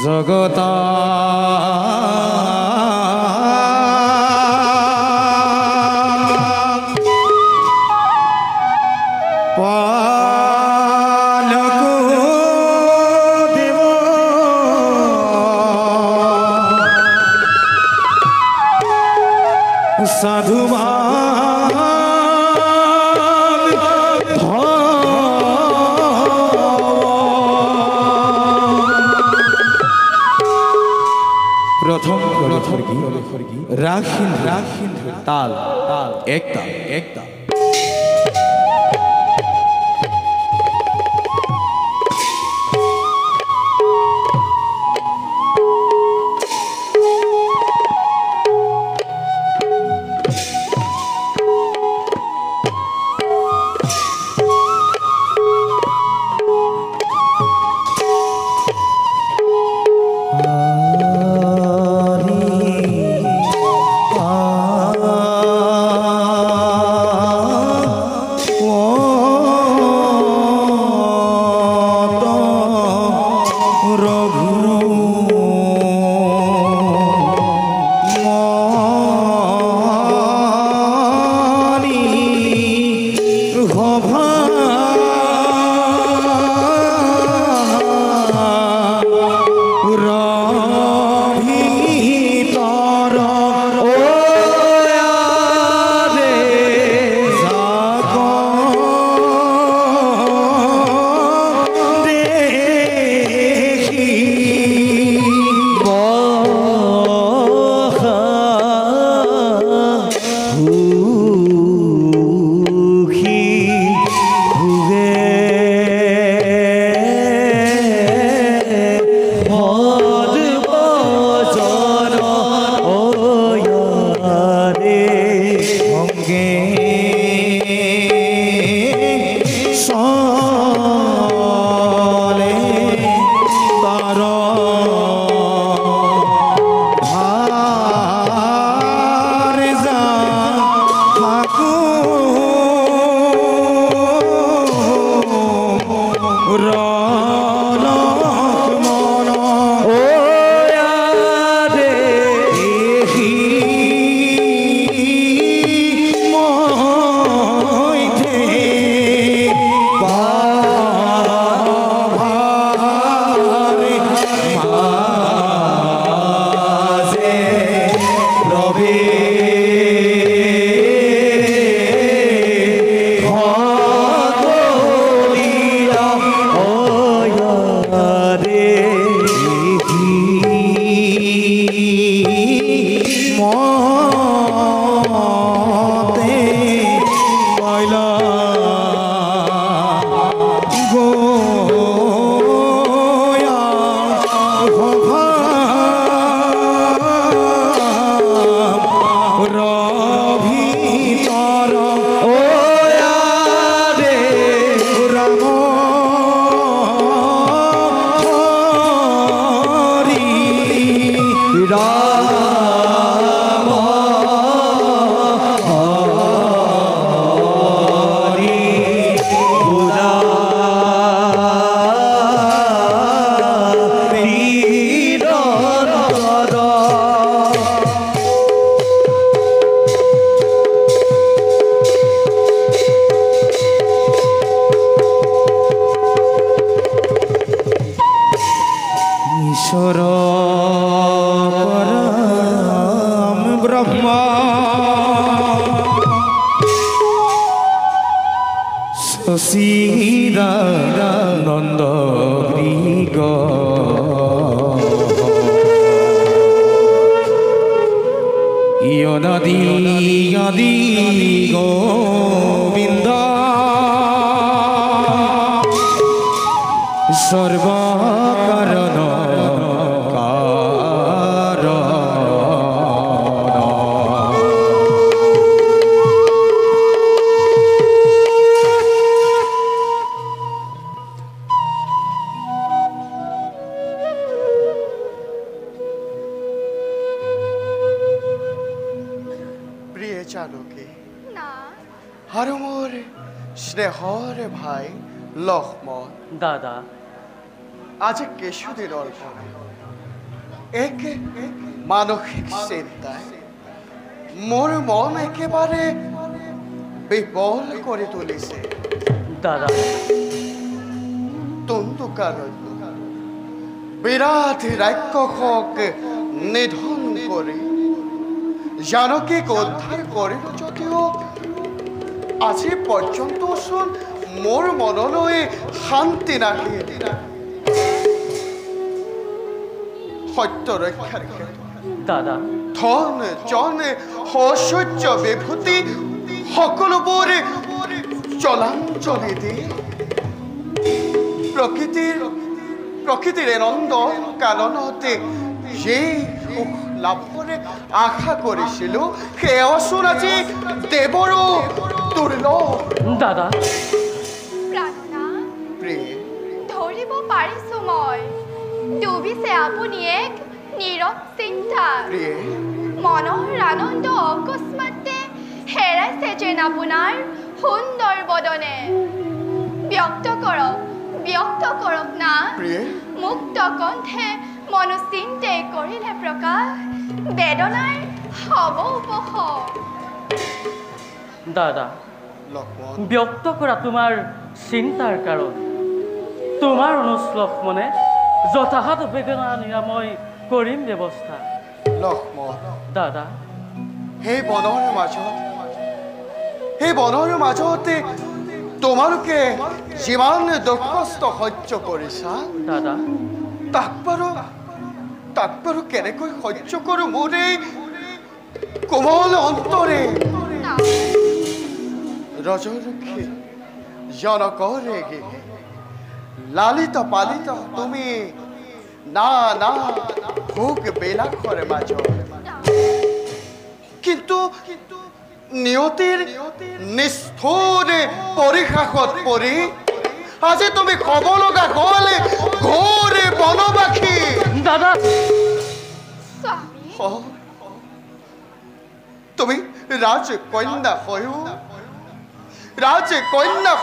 জগতা রাখিন রাখিন তাল তাল একটা একটা নন্দ গৃগ ইয়নাদি আদি গোবিন্দ সর্বকারণ আর মোর স্নেহর ভাই লক্ষ্মণ দাদা আজ কিছুদিন অল্প এক মানসিক চিন্তায় মোৰ মন একেবাৰে বিবল কৰি তুলিছে। দাদা তন্দুকাৰত বিৰাট ৰাক্ষসক নিধন কৰি জানকীক উদ্ধাৰ কৰিলো যদিও আজি পৰ্যন্তচোন মোৰ মনলৈ শান্তি নাহিল। সত্য ৰক্ষাৰ ক্ষেত্ৰত দাদা ধন জন ঐশ্বৰ্য বিভূতি সকলোবোৰ জলাঞ্জলি দি প্ৰকৃতিৰ নন্দ কাননতে যে সুখ লাভৰে আশা কৰিছিলো সেয়াচোন আজি দেৱৰো দুৰ্লভ। দাদা প্ৰাৰ্থনা প্ৰিয় ধৰিব পাৰিছো মই ডুবিছে আপুনি এক নীৰৱ চিন্তা প্ৰিয় মনৰ আনন্দ অকস্মাতে হেৰাইছে যেন আপোনাৰ সুন্দৰ বদনে ব্যক্ত কৰক না প্ৰিয় মুক্ত কণ্ঠে মনোচিন্তে কৰিলে প্ৰকাশ বেদনাৰ হব উপশম। দাদা লক্ষ্মণ ব্যক্ত কৰা তোমাৰ চিন্তাৰ কাৰণ তোমাৰ অনুজ লক্ষ্মণে যথাযথ বেদনা নিৰাময় কৰিম ব্যৱস্থা। লক্ষ্মণ দাদা সেই বনৰ মাজতে তোমালোকে যিমান দুখ কষ্ট সহ্য কৰিছা দাদা তাক বাৰু কেনেকৈ সহ্য কৰোঁ মোৰ এই কোমল অন্তৰে। ৰজৰক্ষী জনকৰে লালিত পালিত তুমি না ভোগ বিলাসৰ মাজত কিন্তু নিয়তিৰ নিষ্ঠুৰ পৰিহাসত পৰি আজি তুমি ক'ব লগা হ'ল ঘোৰ বনবাসী। দাদা স্বামী তুমি ৰাজকন্যা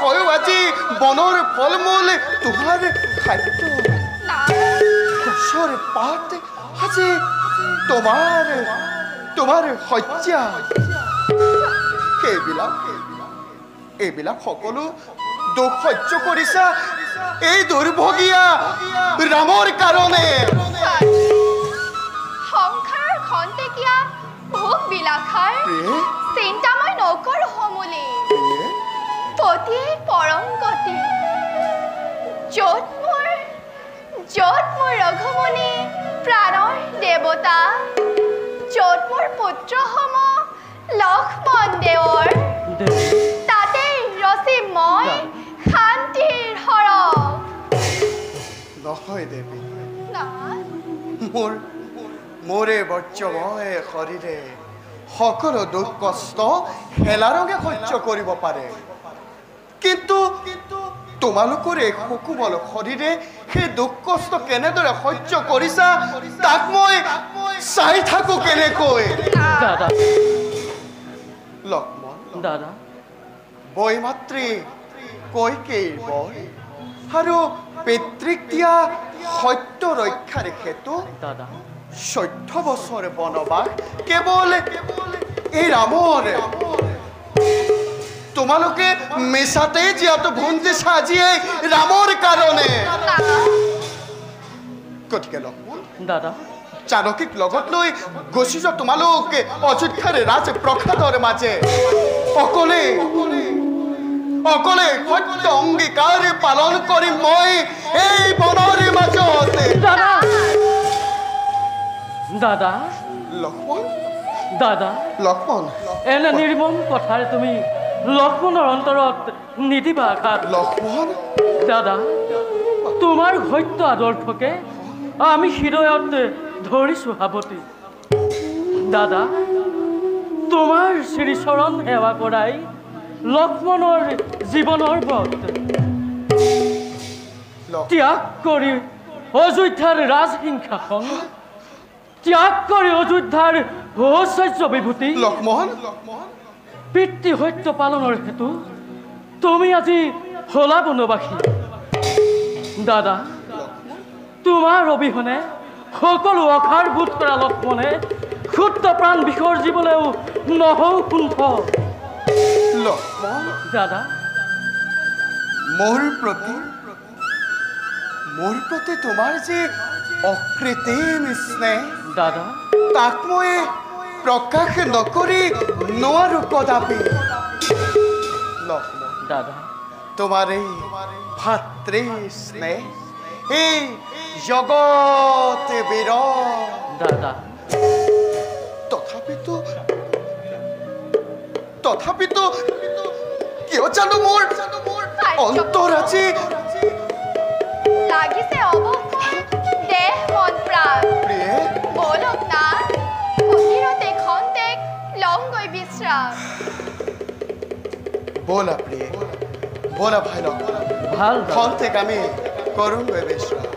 হৈও আজি বনৰ ফল মূল তোমাৰ খাদ্য না গছৰ পাত আজি তোমাৰ শয্যা এইবিলাক সকলো দুখ সহ্য কৰিছা এই দুৰ্ভগীয়া ৰামৰ কাৰণে। সংসাৰৰ খন্তেকীয়া ভোগ বিলাসৰ চিন্তা মই নকৰো সমূলি পতিয়ে পৰম গতি য'ত মোৰ ৰঘুমুনি প্ৰাণৰ দেৱতা য'ত মোৰ পুত্ৰ সম লক্ষ্মণ দেৱৰ তাতে ৰচি মই শান্তিৰ সৰহ। নহয় দেৱী না মোৰে বৰ্জ্যময় শৰীৰে সকলো দুখ কষ্ট হেলাৰঙে সহ্য কৰিব পাৰে কিন্তু তোমালোকৰ এই সুকোমল শৰীৰে সেই দুখ কষ্ট কেনেদৰে সহ্য কৰিছা তাক মই চাই থাকো কেনেকৈ। দাদা লক্ষ্মণ দাদা বৈমাতৃ কৈকেয়ীৰ বৰ আৰু পিতৃক দিয়া সত্য ৰক্ষাৰ হেতু দাদা 14 বছৰ বনবাস কেৱল এই ৰামৰ তোমালোকে মিছাতে যিহেতু ভুঞ্জি সাজিয়ে ৰামৰ কাৰণে। গতিকে লক্ষ্মণ দাদা জানকীক লগত লৈ গুচি যোৱা তোমালোক অযোধ্যাৰ ৰাজপ্ৰসাদৰ মাজে অকলে সত্য অংগীকাৰ পালন কৰিম মই এই বনৰ মাজত। দাদা দাদা লক্ষ্মণ লক্ষ্মণ এনে নিৰ্মম কথাৰে তুমি লক্ষ্মণৰ অন্তৰত নিদিবা আঘাত। লক্ষ্মণ দাদা তোমাৰ সত্য আদৰ্শকে আমি হৃদয়ত ধৰিছো সাৱতি। দাদা তোমাৰ শ্ৰীচৰণ সেৱা কৰাই লক্ষ্মণৰ জীৱনৰ ব্ৰত ত্যাগ কৰি অযোধ্যাৰ ৰাজসিংহাসন ত্যাগ কৰি অযোধ্যাৰ ঐশ্বৰ্য বিভূতি লক্ষ্মণ পিতৃ সত্য পালনৰ হেতু তুমি আজি হলা বনবাসী। দাদা তোমাৰ অবিহনে সকলো অখাৰ বোধ কৰা লক্ষ্মণে ক্ষুদ্ৰ প্ৰাণ বিসৰ্জিবলৈও নহও কুণ্ঠ। লক্ষ্মণ, দাদা, মোৰ প্ৰতি তোমাৰ যে অকৃত্ৰিম স্নেহ, দাদা, তাক মই প্ৰকাশ নকৰি নোৱাৰো কদাপি। লক্ষ্মণ, দাদা, তোমাৰ এই ভাতৃ স্নেহ এই জগতে বিৰল। দাদা, তথাপিতো কিয় জানো মোৰ অন্তৰ আজি লাগিছে অৱসৰ দেহ মন প্ৰাণ। প্ৰিয়ে, বলক না অচিৰতে খন্তেক লওঁগৈ বিশ্ৰাম। ব'লা প্ৰিয়ে, ব'লা ভাই লক্ষ্মণ, ভাল দাদা। খন্তেক আমি কৰোঁগৈ বিশ্ৰাম।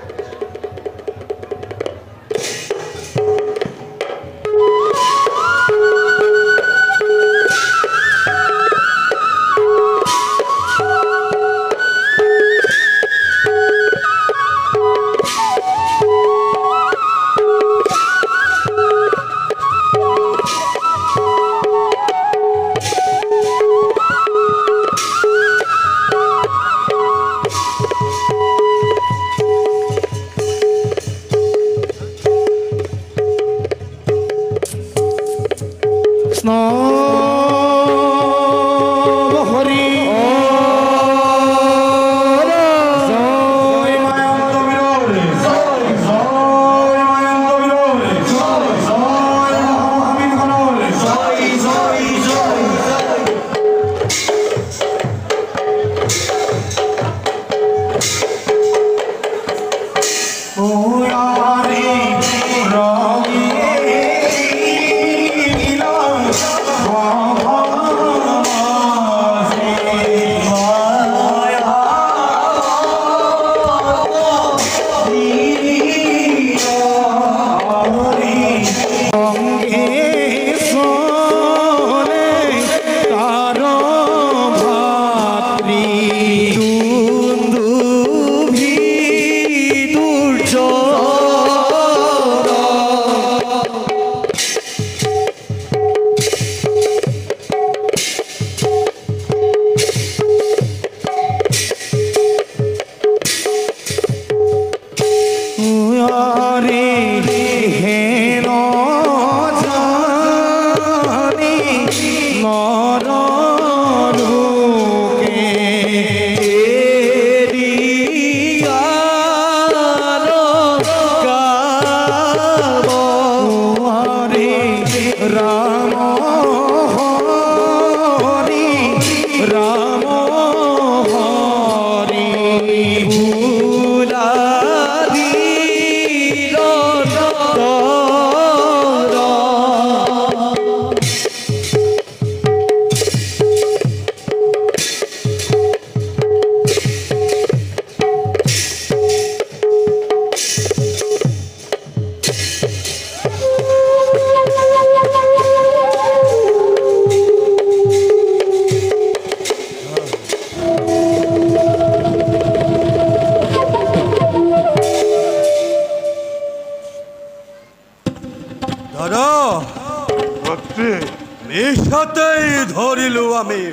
নিশাতেই ধরিলু আমি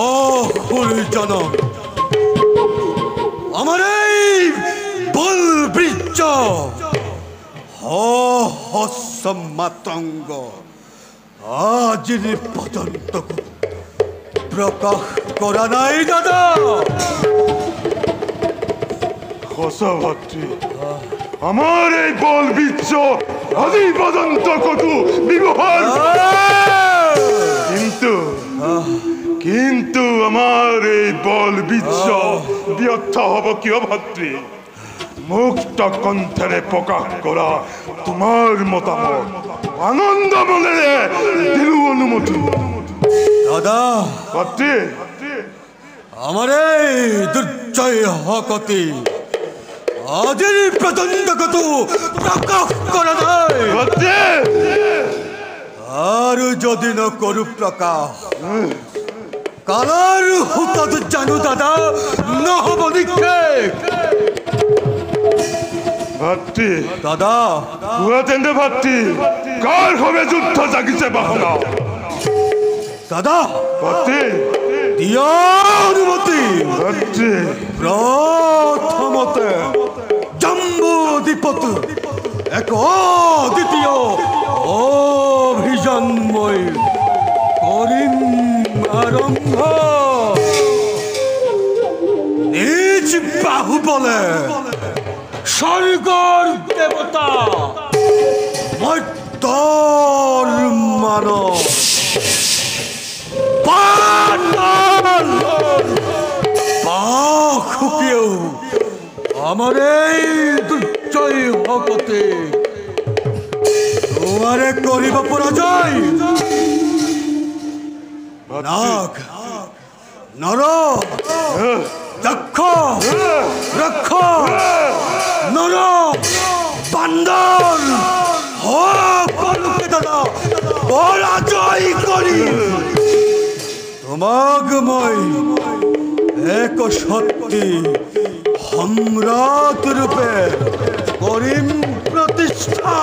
অসুরজনক আমার এই বলবৃক্ষ সহস্র মাতঙ্গ আজির পর্যন্ত প্রকাশ করা নাই দাদা। সঁচা ভাতৃ, আমার এই বলবৃক্ষ আজি পর্যন্ত কটু ব্যবহার, কিন্তু আমার এই বলবৃক্ষ ব্যর্থ হব কিয় ভাতৃ? মুক্ত কণ্ঠেৰে প্ৰকাশ কৰা তোমাৰ মতামত আনন্দ মনেৰে দিলু অনুমতি। দাদা ভাতৃ, আমার এই দুর্জয় হকতি আজির পর্যন্ত কতু প্রকাশ করা নাই। আর যদি ন করু প্রকাশ কালার হুতাত জানু দাদা নহব নিক্ষেপ। ভাতৃ দাদা কোৱা তেন্তে ভাতৃ কাৰ হবে যুদ্ধ জাগিছে বাহনা দাদা ভাতৃ দিয়া অনুমতি ভাতৃ প্রথমতে জম্বু দ্বীপত এক দ্বিতীয় অভিযানময় করিম আরম্ভ নিজ বাহুবলে স্বর্গর দেবতা মর্ত্যর মানব খুকিয়েও আমার এই দুর্জয় ভকতে তোমারে করিব পরাজয় নাগ নর দক্ষ রক্ষ নর বান্দর দাদা পরাজয় করি তোমাক মই এক সত্যি সম্রাট রূপে করিম প্ৰতিষ্ঠা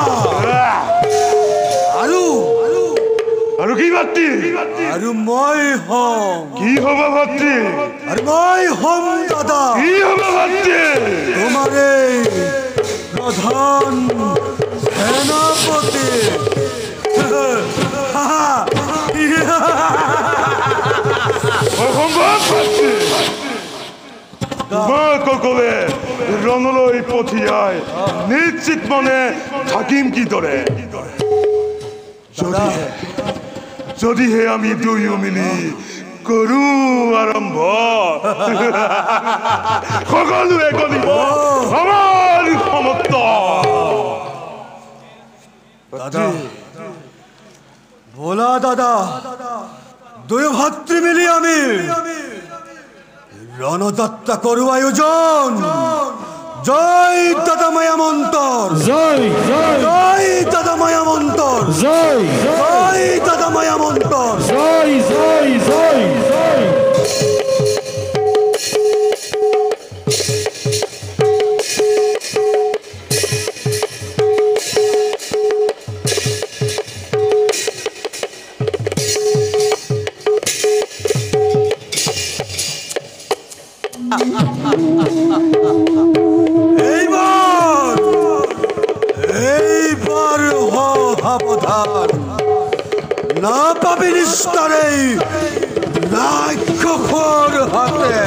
আৰু কি ভাতৃ আৰু মই হম কি হ'ব ভাতৃ আৰু মই হম দাদা কি হ'ব ভাতৃ তোমাৰে প্ৰধান সেনাপতি অসম্ভৱ ভাতৃ তোমাক অকলে ৰণলৈ পঠিয়াই নিশ্চিত মনে থাকিম কিদৰে যদিহে আমি দুয়ো মিলি কৰো আৰম্ভ সকলোৱে গলিব আমাৰ সমত্ব দাদা ভোলা দাদা দুই ভাতৃ মিলি আমি রণযাত্রা করু আয়োজন জয় দাদা মায়া মন্তর জয় জয় জয় দাদা মায়া মন্তর জয় জয় দাদা মায়া মন্তর জয় জয় জয় জয় এইবার সাবধান না পাবি নিস্তারে রাক্ষসর হাতে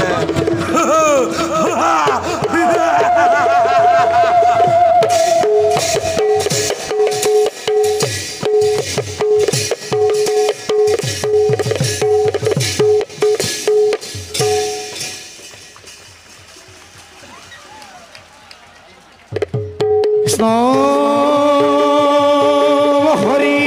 কৃষ্ণ হরি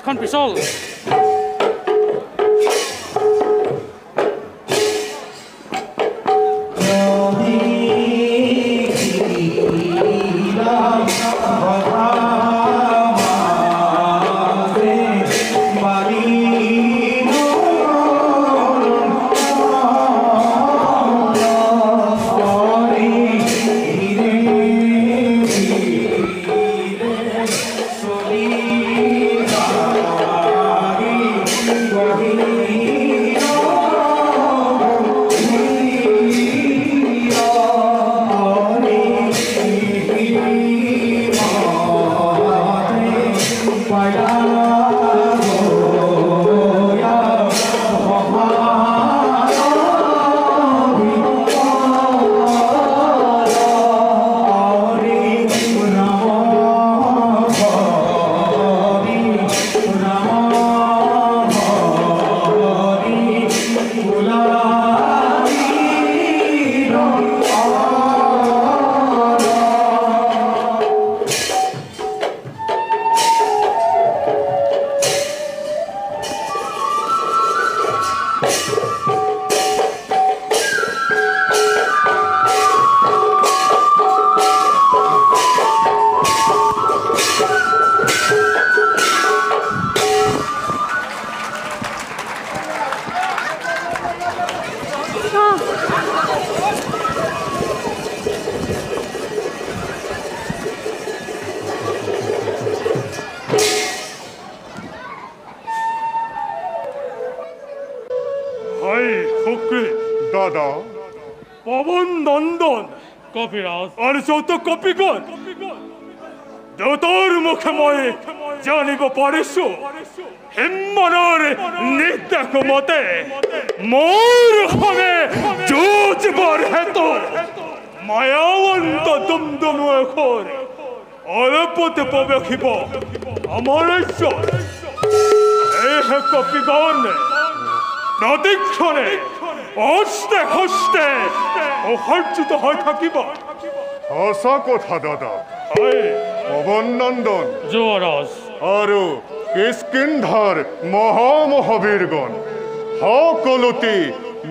হাতখন পিছল দাদা পবন নন্দন কপিরাজ আর যত কপিগণ যতর মুখে মই জানিব পাৰিছো হিম্মনৰ নিৰ্দেশ মতে মোৰ হবে যুঁজবৰ হেতু মায়াৱন্ত দুমদুমু এখন অলপতে প্ৰৱেশিব আমাৰ ৰাজ্যত এই কপিগণ নদীক্ষণে হস্তে হস্তে অসহ্যিত হৈ থাকিব সঁচা কথা দাদা পবন নন্দন যুৱৰাজ আৰু কিষ্কিন্ধাৰ মহামহাবীৰগণ সকলোতে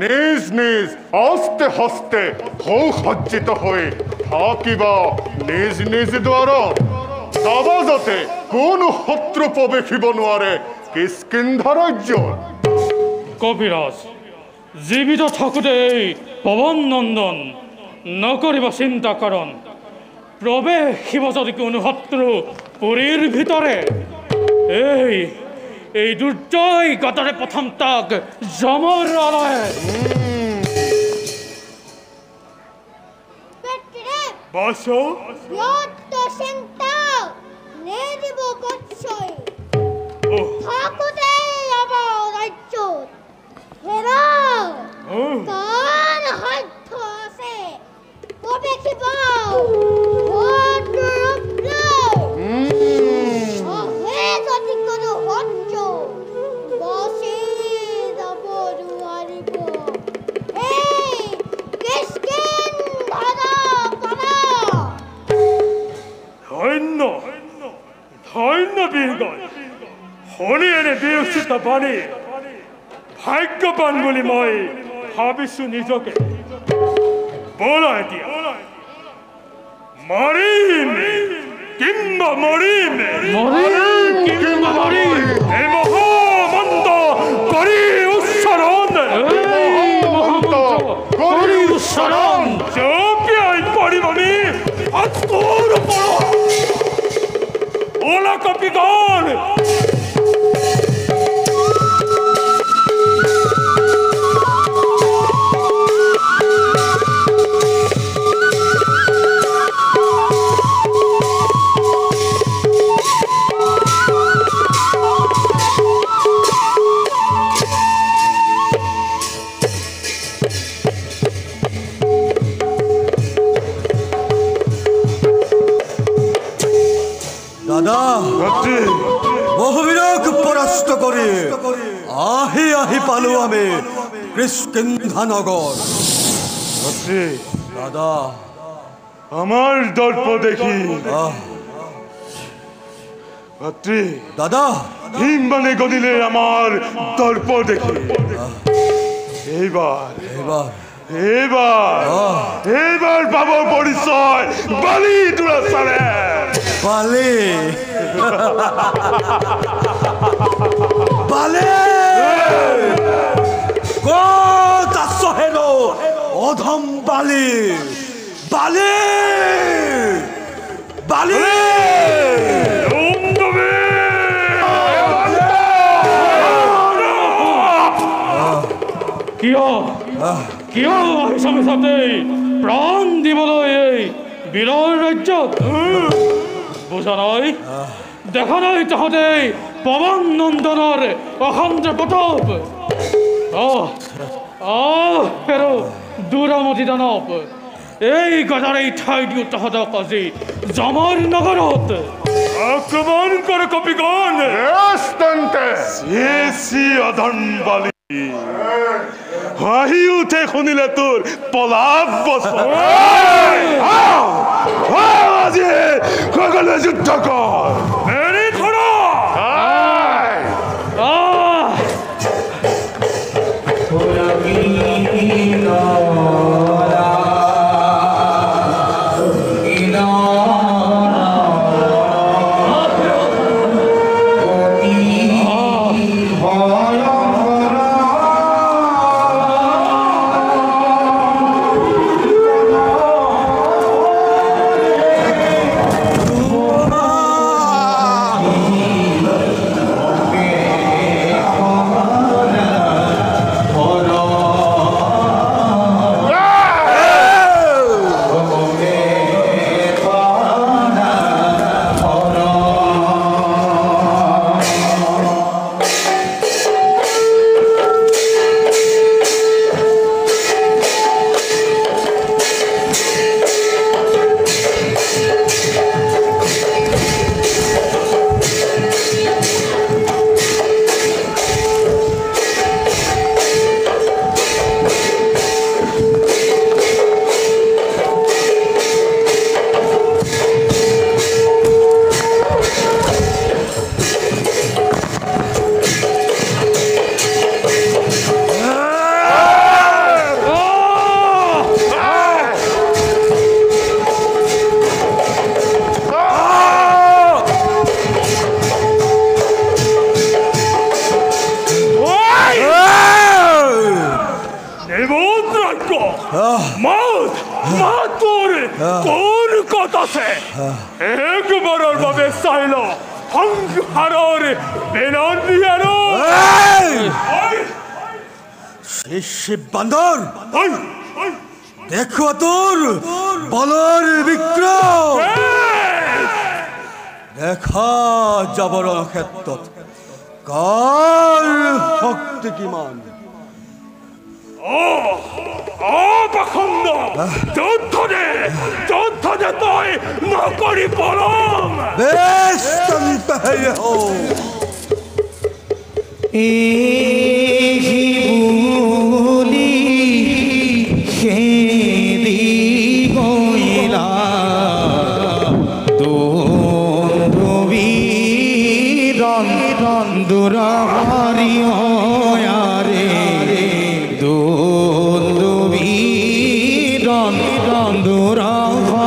নিজ নিজ হস্তে হস্তে সৌসজ্জিত হৈ থাকিবা নিজ নিজ দ্বাৰত যাবা যাতে কোনো শত্ৰু প্ৰৱেশিব নোৱাৰে কিষ্কিন্ধাৰ ৰাজ্যত কবিৰাজ জীৱিত থাকোঁতে পৱন নন্দন নকৰিব চিন্তা কাৰণ প্ৰৱেশিব যদি কোনো শত্ৰু পুৰীৰ ভিতৰে এই দুৰ্জয় গতৰে প্ৰথম তাক যমৰালয়ে বসো ধন্য বীৰগণ শুনি এনে বিৰচিত বাণী ভাগ্যৱান বুলি মই ভাবিছো নিজকে বলা এতিয়া মৰিম কিম্বা মৰিম এই মহামন্ত্ৰ কৰি উচ্চাৰণ জপিয়াই পৰিম আমি আত্মৰ ওপৰত ওলা কপিগণ দাদা মহাবীৰক পৰাস্ত কৰি আহি পালো আমি কিষ্কিন্ধা নগৰ দাদা আমার দর্প দেখি ভাতৃ দাদা হিমবানে গদিলে আমার দর্প দেখি এইবার এবার এইবার এইবার পাবো পরিচয় বালি দুরাচারে বালে বালে কত আছো হেন অধম বালি বালি বালি কিয় কিয় আহিছা মিছাতে প্ৰাণ দিবলৈ এই বীৰৰ ৰাজ্যত বুজা নাই দেখা নাই তহঁতে পৱন নন্দনৰ অখণ্ড প্ৰতাপ হেৰ দুৰামতি দানৱ এই গদাৰেই ঠাই দিওঁ তহঁতক আজি জমৰ নগৰত আক্ৰমণ কৰে কপিগণ সি অধম বালি হাঁহি উঠে শুনিলে তোৰ পলাপ বছৰ আজি সকলোৱে যুদ্ধ কৰ এৰি ধৰা একবাৰেৰ ভাবে চাইল সংসাৰেৰ বেনানিয়ানো শিব বান্দৰ দেখো তোৰ বলৰ বিক্ৰম দেখা যাবৰ ক্ষেত্ৰত কাৰ শক্তি কিমান পাখন্দ যুদ্ধে তই নকৰি পৰম বেশ তন্তে হো এই বুলি খেদি গইলা দুরাহারি হয়ারে দুরাহারি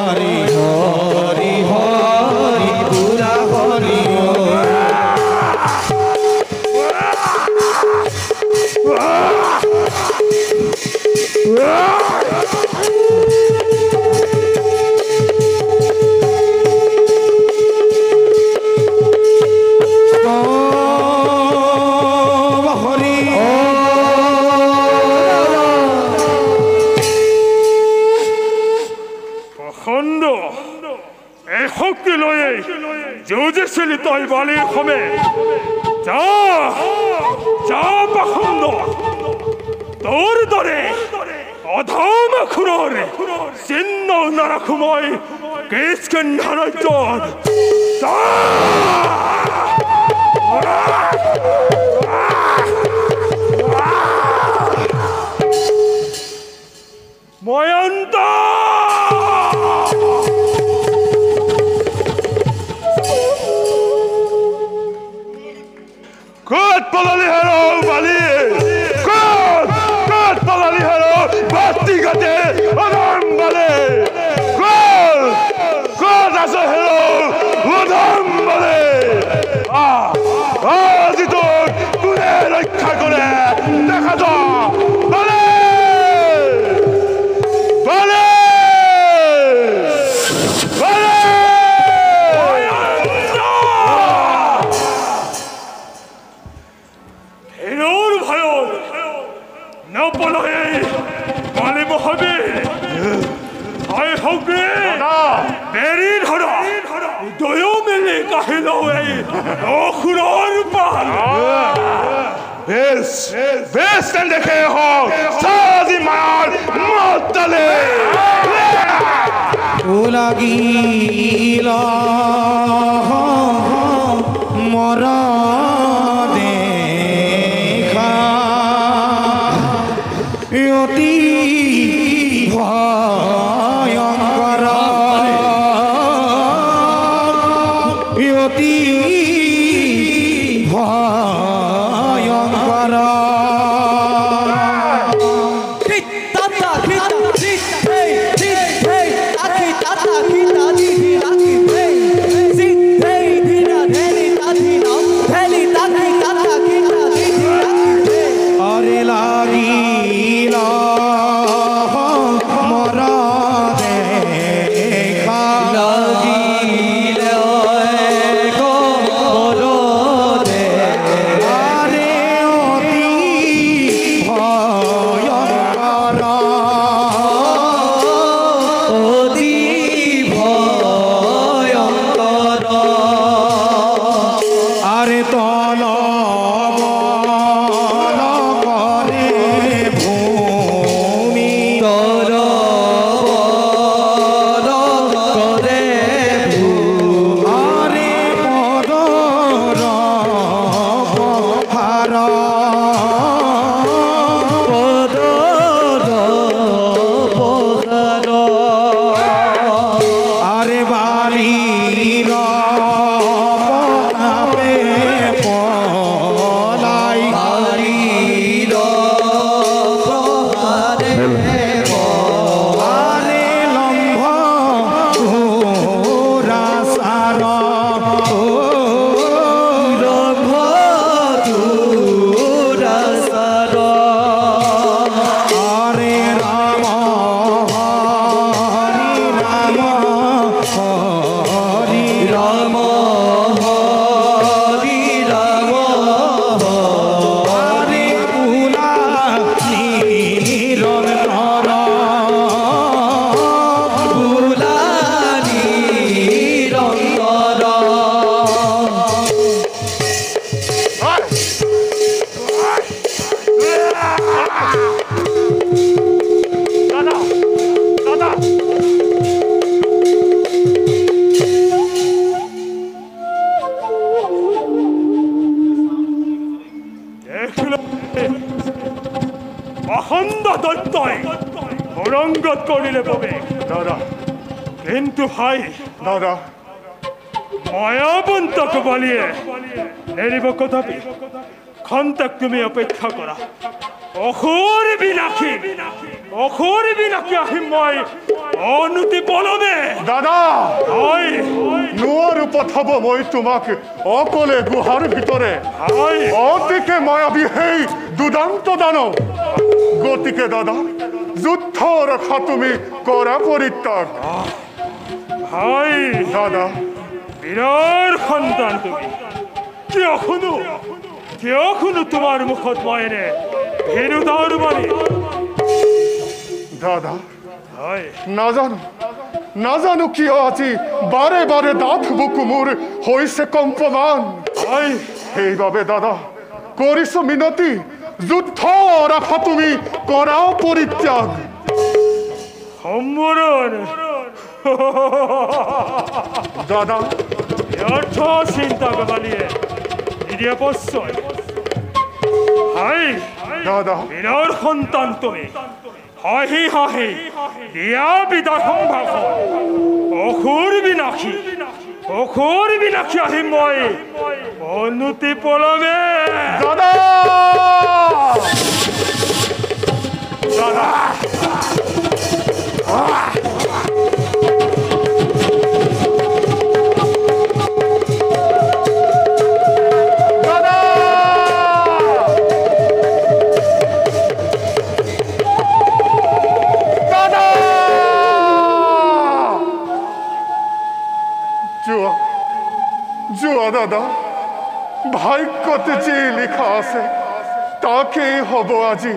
আরে হরি হরি পুরা হরি খণ্ড এই শক্তি লয়ে যুঁজিছিলি তই বালিৰ সমে যা যা পাখণ্ড তোৰ দৰে অধম খুৰৰ চিহ্ন নাৰাখো মই কিষ্কিন্ধা ৰাজ্যত যা ময়ন্ত ক'ত পলালি হেৰো বালি ক'ত পলালি হেৰো বাস্তি গাতে অধম বালি ক'ত আছে হেৰো অধম বালি আজি তোক কোনে ৰক্ষা কৰে দেখা যা বালি বালি বালি হেৰোৰ ভয়ত নপলায়ে বালি মহাবীৰ হয় হগ্ৰে বেৰি ধৰা দয়ো মিলি কাহিলো এই অসুৰৰ পাল বেশ দেখে হোক সাজি মার মতলে লাগিল মর দেখা অতি ভয়ঙ্কর অতি ভয়ঙ্কর আরে লাগিল মর দেখা লাগিল আরে অতি ভয়ঙ্কর অতি ভয়ঙ্কর আরে তল করে ভূমি তল করে আরে পদর পহার পদর পহার আরে বালির পতাপে পলাই বালির পহারে আরে লম্ভ ঘোরা সার লম্ভ ঘোরা সার আরে রাম হরি রাম হরি রাম হরি রাম আরে পুলা নিরন্তর পুলা নিরন্তর দাদা দাদা অখণ্ড দত্তই হৰংগত কৰিলে বাবে দাদা কিন্তু ভাই দাদা মায়াবন্তক বলিয়ে নেৰিব কদাপি খন্তেক তুমি অপেক্ষা কৰা অসুৰ বিনাশী আহিম মই অনুতি বলবে দাদা হয় নোৱাৰো পঠাব মই তোমাক অকলে গুহাৰ ভিতৰে হয় অতিকে মায়াবী সেই দুদান্ত দানৱ গতিকে দাদা যুদ্ধ ৰখা তুমি কৰা পৰিত্যাগ হয় দাদা বীৰৰ সন্তান তুমি কিয়নো তোমাৰ মুখত মই এনে ভেৰুদাৰ মাৰি দাদা হয় নাজানো কিয় আজি বাৰে বাৰে দাঁত বুকু মোৰ হৈছে কম্পমান হয় সেইবাবে দাদা কৰিছো মিনতি যুদ্ধ ৰাখা তুমি কৰা পৰিত্যাগ সম্মৰণ দাদা ব্যৰ্থ চিন্তা গমালিয়ে নিদিয়ে পশ্চয় হয় দাদা বীৰৰ সন্তান তুমি হাঁহি দিয়া বিদায় সম্ভাষণ অসুৰ বিনাশী আহিম মই অনুতি পলমে দাদা দাদা দাদা ভাগ্যতে যে লেখা আছে তাকেই হব আজি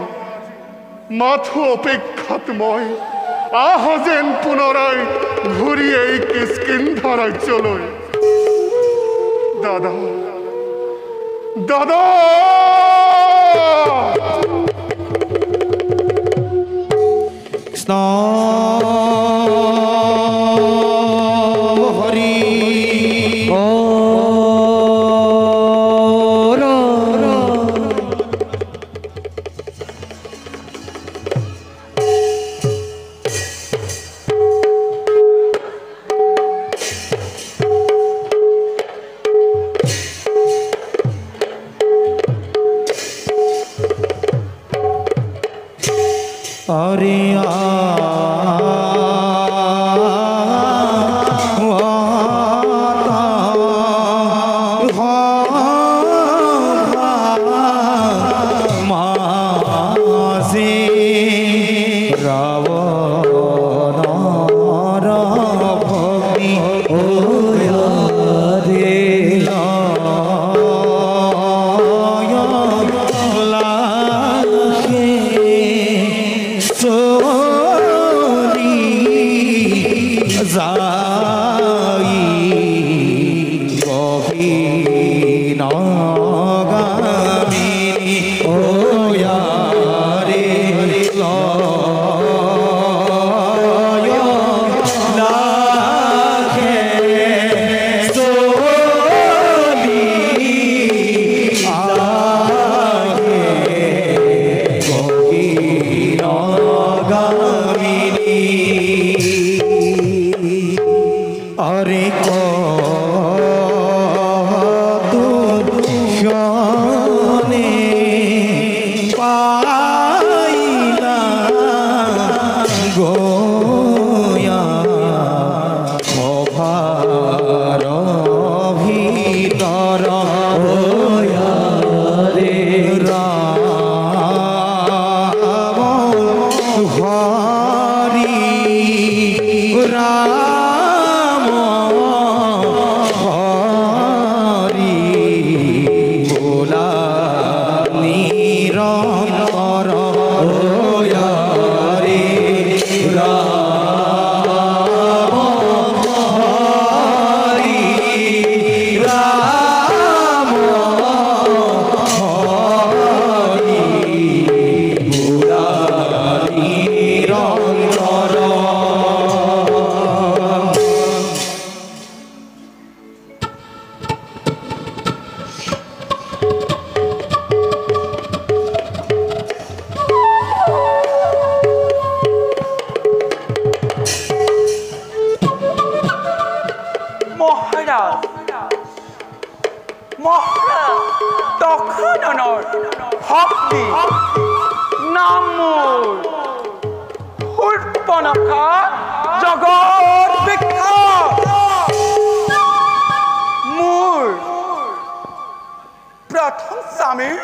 মাথো অপেক্ষাত মই আহ যেন পুনরায় ঘূৰি এই কিষ্কিন্ধা ৰাজ্যলৈ দাদা দাদা কৃষ্ণ হৰি हरे নামুৰ হুটপনখা জগত বিখ্যাত মোৰ প্ৰথম স্বামীৰ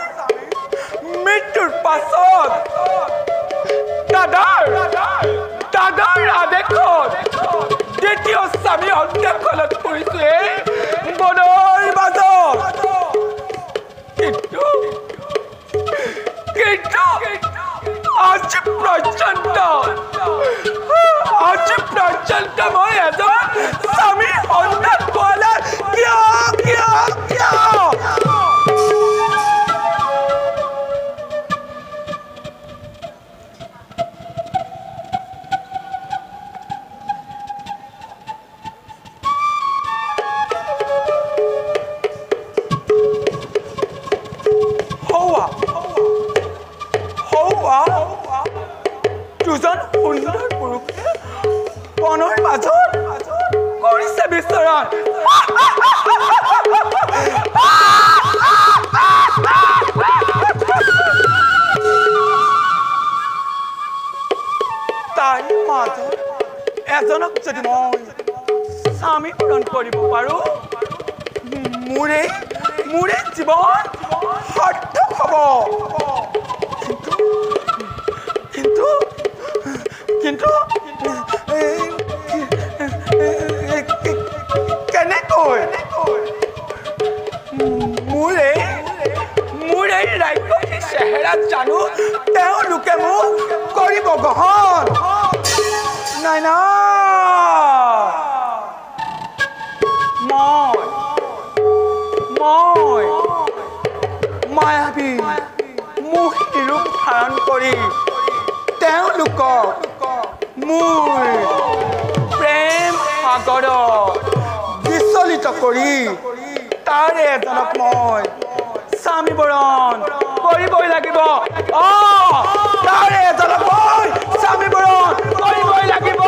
মৃত্যুৰ পাছত দাদাৰ আদেশত দ্বিতীয় স্বামী অন্ত্যকলত কৰিছে বনৰ মাজত কিন্তু আজি পৰ্যন্ত মই এজন স্বামীৰ সন্তান পোৱালে কিয় দুজন সুন্দৰ পুৰুষে বনৰ মাজত কৰিছে বিচৰণ তাৰ মাজত এজনক যদি মই স্বামী পূৰণ কৰিব পাৰো মোৰে জীৱন সাৰ্থক হ'ব কিন্তু কেনেকৈ মোৰ এই ৰাক্ষসী চেহেৰাত জানো তেওঁলোকে মোক কৰিব গ্ৰহণ নাই মই মায়াবী মোহী ৰূপ ধাৰণ কৰি তেওঁলোকক মোৰ প্ৰেম সাগৰত বিচলিত কৰি তাৰে এজনক মই স্বামী বৰণ কৰিবই লাগিব তাৰে এজনক মই স্বামী বৰণ কৰিবই লাগিব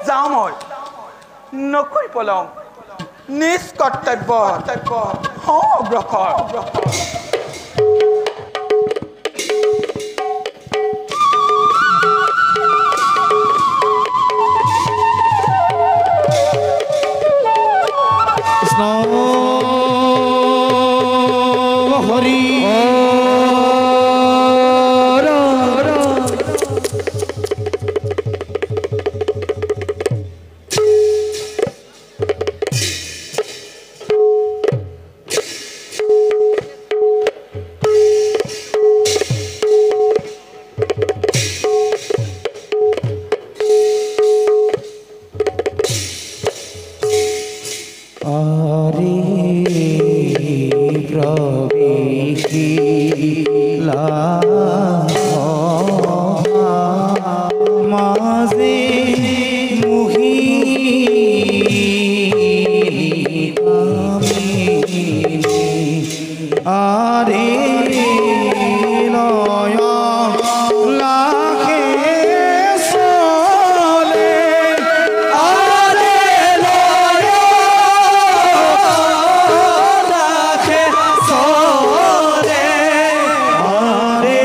যাওঁ মই নকৈ পলম নিজ কৰ্তব্য অগ্ৰসৰ কৃষ্ণ হৰি ৰে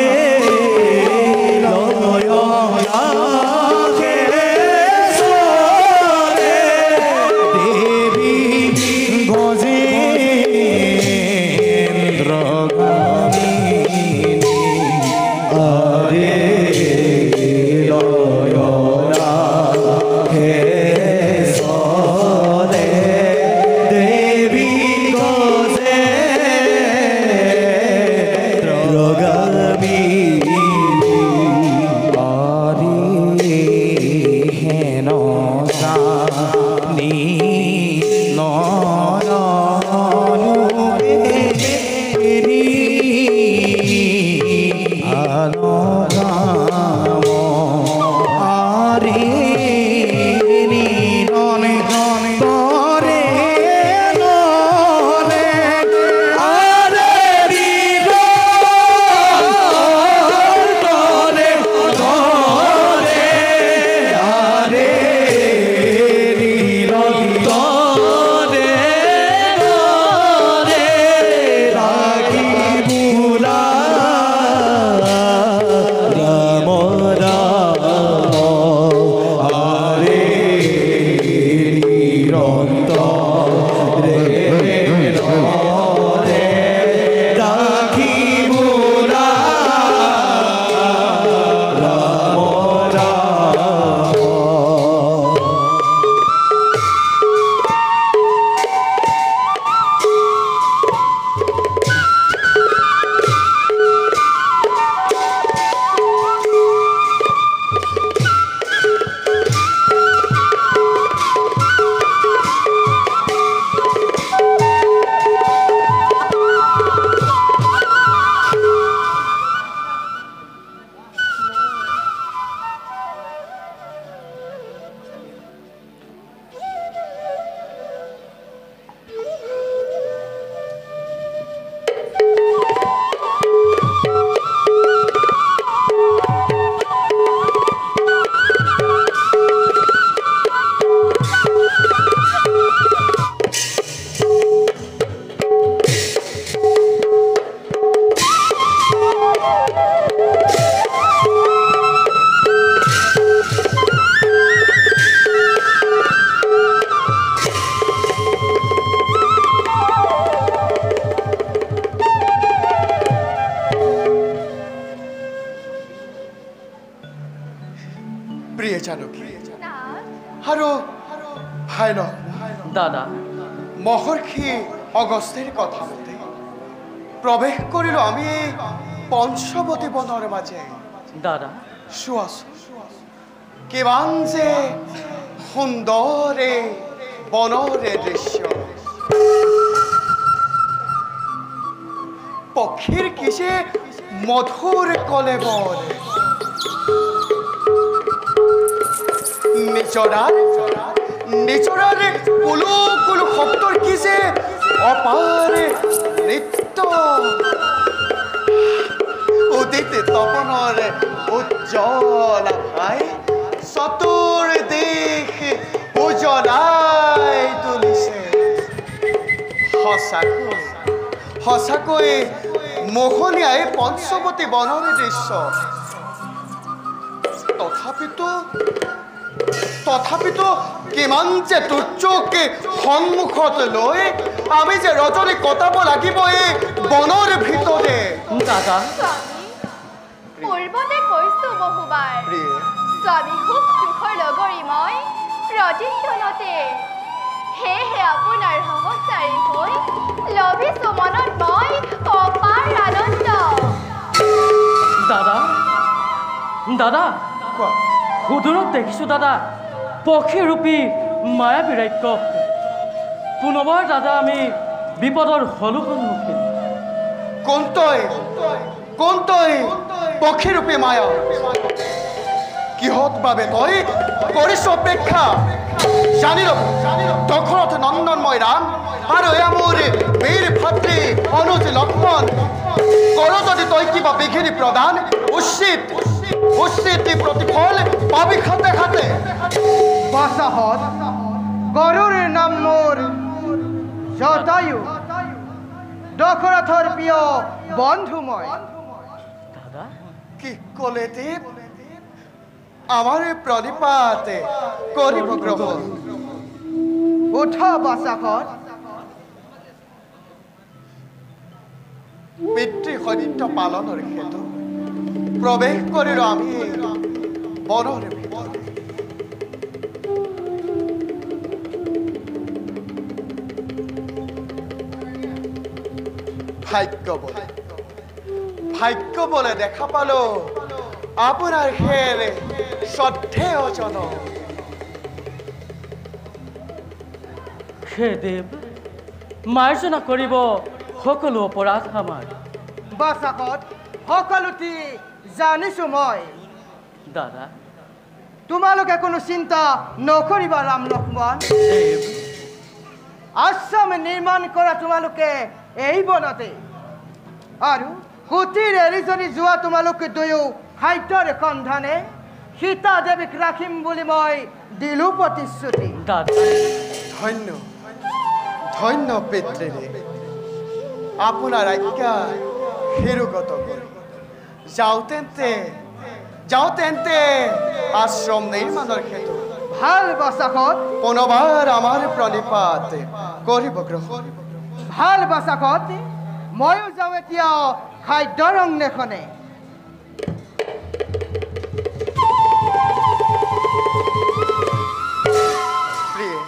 দাদা মহৰ্ষি অগস্ত্যেৰ কথা মতে প্ৰবেশ কৰিল আমি এই পঞ্চবতী বনৰ মাজে। দাদা চোৱাচোন কিমান যে সুন্দৰে বনৰে দৃশ্য, পক্ষীৰ কি যে মধুৰ কলেবৰ, নিজৰাৰ কুলু কুলু শব্দৰ কি যে অপাৰ নৃত্য, উদিত তপনৰ উজ্জ্বল আশাই চতুৰ দিশ উজ্বলাই তুলিছে। সঁচাকৈ মোহনীয়া এই পঞ্চৱতী বনৰ দৃশ্য। তথাপিতো কিমান যে দুৰ্যোগ সন্মুখত লৈ আমি যে ৰজনী কটাব লাগিব এই বনৰ ভিতৰে। দাদা পূৰ্বতে কৈছো বহুবাৰ, প্ৰিয়ে, স্বামী সুখ দুখৰ লগৰী মই ৰজীক্ষণতে, সেয়েহে আপোনাৰ সহচাৰী হৈ লভিছো মনত মই অপাৰ আনন্দ। দাদা দাদা কোৱা সুদূৰত দেখিছো দাদা পক্ষীৰূপী মায়াবী ৰাক্ষস। পুনৰবাৰ দাদা আমি বিপদৰ সন্মুখীন। কোন তই পক্ষীৰূপী মায়া? কিহত বাবে তই কৰিছ অপেক্ষা? জানি ল'ব দশৰথ নন্দন মই ৰাম আৰু এয়া মোৰ বীৰ ভাতৃ অনুজ লক্ষ্মণ। কৰ যদি তই কিবা বিঘিনি প্ৰদান, উচিত প্ৰতিফল পাবি খাতে খাতে। বাসাহত গৰুৰ নাম মোৰ জটায়ু, দশৰথৰ প্ৰিয় বন্ধু মই। দাদা কি ক'লে দেৱ? আমাৰ প্ৰণিপাত কৰিব গ্ৰহণ। উঠ বাসাহত, পিতৃ সত্য পালনৰ হেতু প্ৰৱেশ কৰিলো আমি বনৰ ভিতৰত। ভাগ্য বলে দেখা পালো আপোনাৰ খেল শ্ৰদ্ধেয় জন। হে দেৱ মাৰ্জনা কৰিব সকলো অপৰাধ আমাৰ। বাসাহত সকলোটি জানিছো মই। দাদা তোমালোকে কোনো চিন্তা নকৰিবা ৰাম লক্ষ্মণ। দেৱ আশ্ৰম নিৰ্মাণ কৰা তোমালোকে এই বনতে, আৰু কুটিৰ এৰি যদি যোৱা তোমালোকে দুয়ো খাদ্যৰ সন্ধানে সীতা দেৱীক ৰাখিম বুলি মই দিলো প্ৰতিশ্ৰুতি। দাদা ধন্য পিতৃৰে আপোনাৰ আজ্ঞা শিৰোগত কৰি যাওঁ তেন্তে আশ্ৰম নিৰ্মাণৰ হেতু। ভাল বাসাহত, পুনৰবাৰ আমাৰ প্ৰণিপাত কৰিব গ্ৰহণ। ভাল বাসাহত, ময়ো যাওঁ এতিয়া খাদ্যৰ অন্বেষণে। প্ৰিয়ে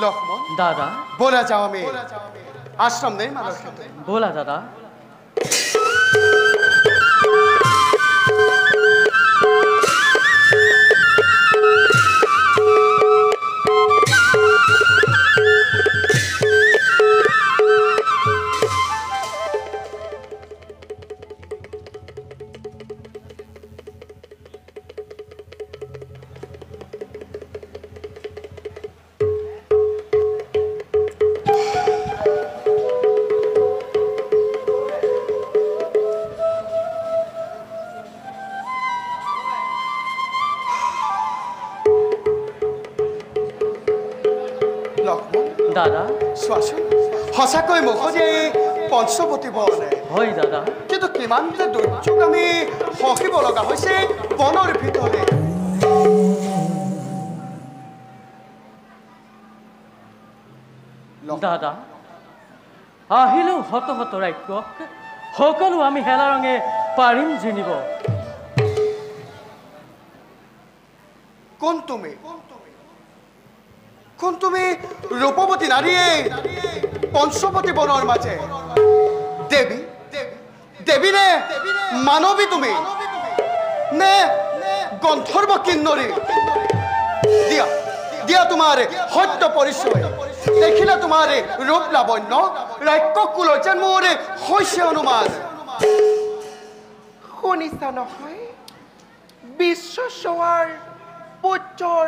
লক্ষ্মণ, দাদা বলা যাওঁ আমি আশ্ৰম নিৰ্মাণৰ হেতু। ব'লা দাদা। দাদা চোৱাচোন সঁচাকৈ মোহনীয়া এই পঞ্চৱতী বন। হয় দাদা, কিন্তু কিমান যে দুৰ্যোগ আমি সহিব লগা হৈছে বনৰ ভিতৰে। দাদা আহিলো হত হত ৰাক্ষস, সকলো আমি হেলা ৰঙে পাৰিম জিনিব। কোন তুমি? কোন তুমি ৰূপৱতী নাৰীয়ে পঞ্চৱতী বনৰ মাজে দেৱী দেৱী নে মানৱী তুমি নে গন্ধৰ্ব কিন্নৰী দিয়া দিয়া তোমাৰ সত্য পৰিচয় দেখিলে তোমাৰ ৰূপ লাৱণ্য ৰাক্ষস কুলৰ যেন মোৰ হৈছে অনুমান শুনিছা নহয় বিশ্বচোৱাৰ পুত্ৰৰ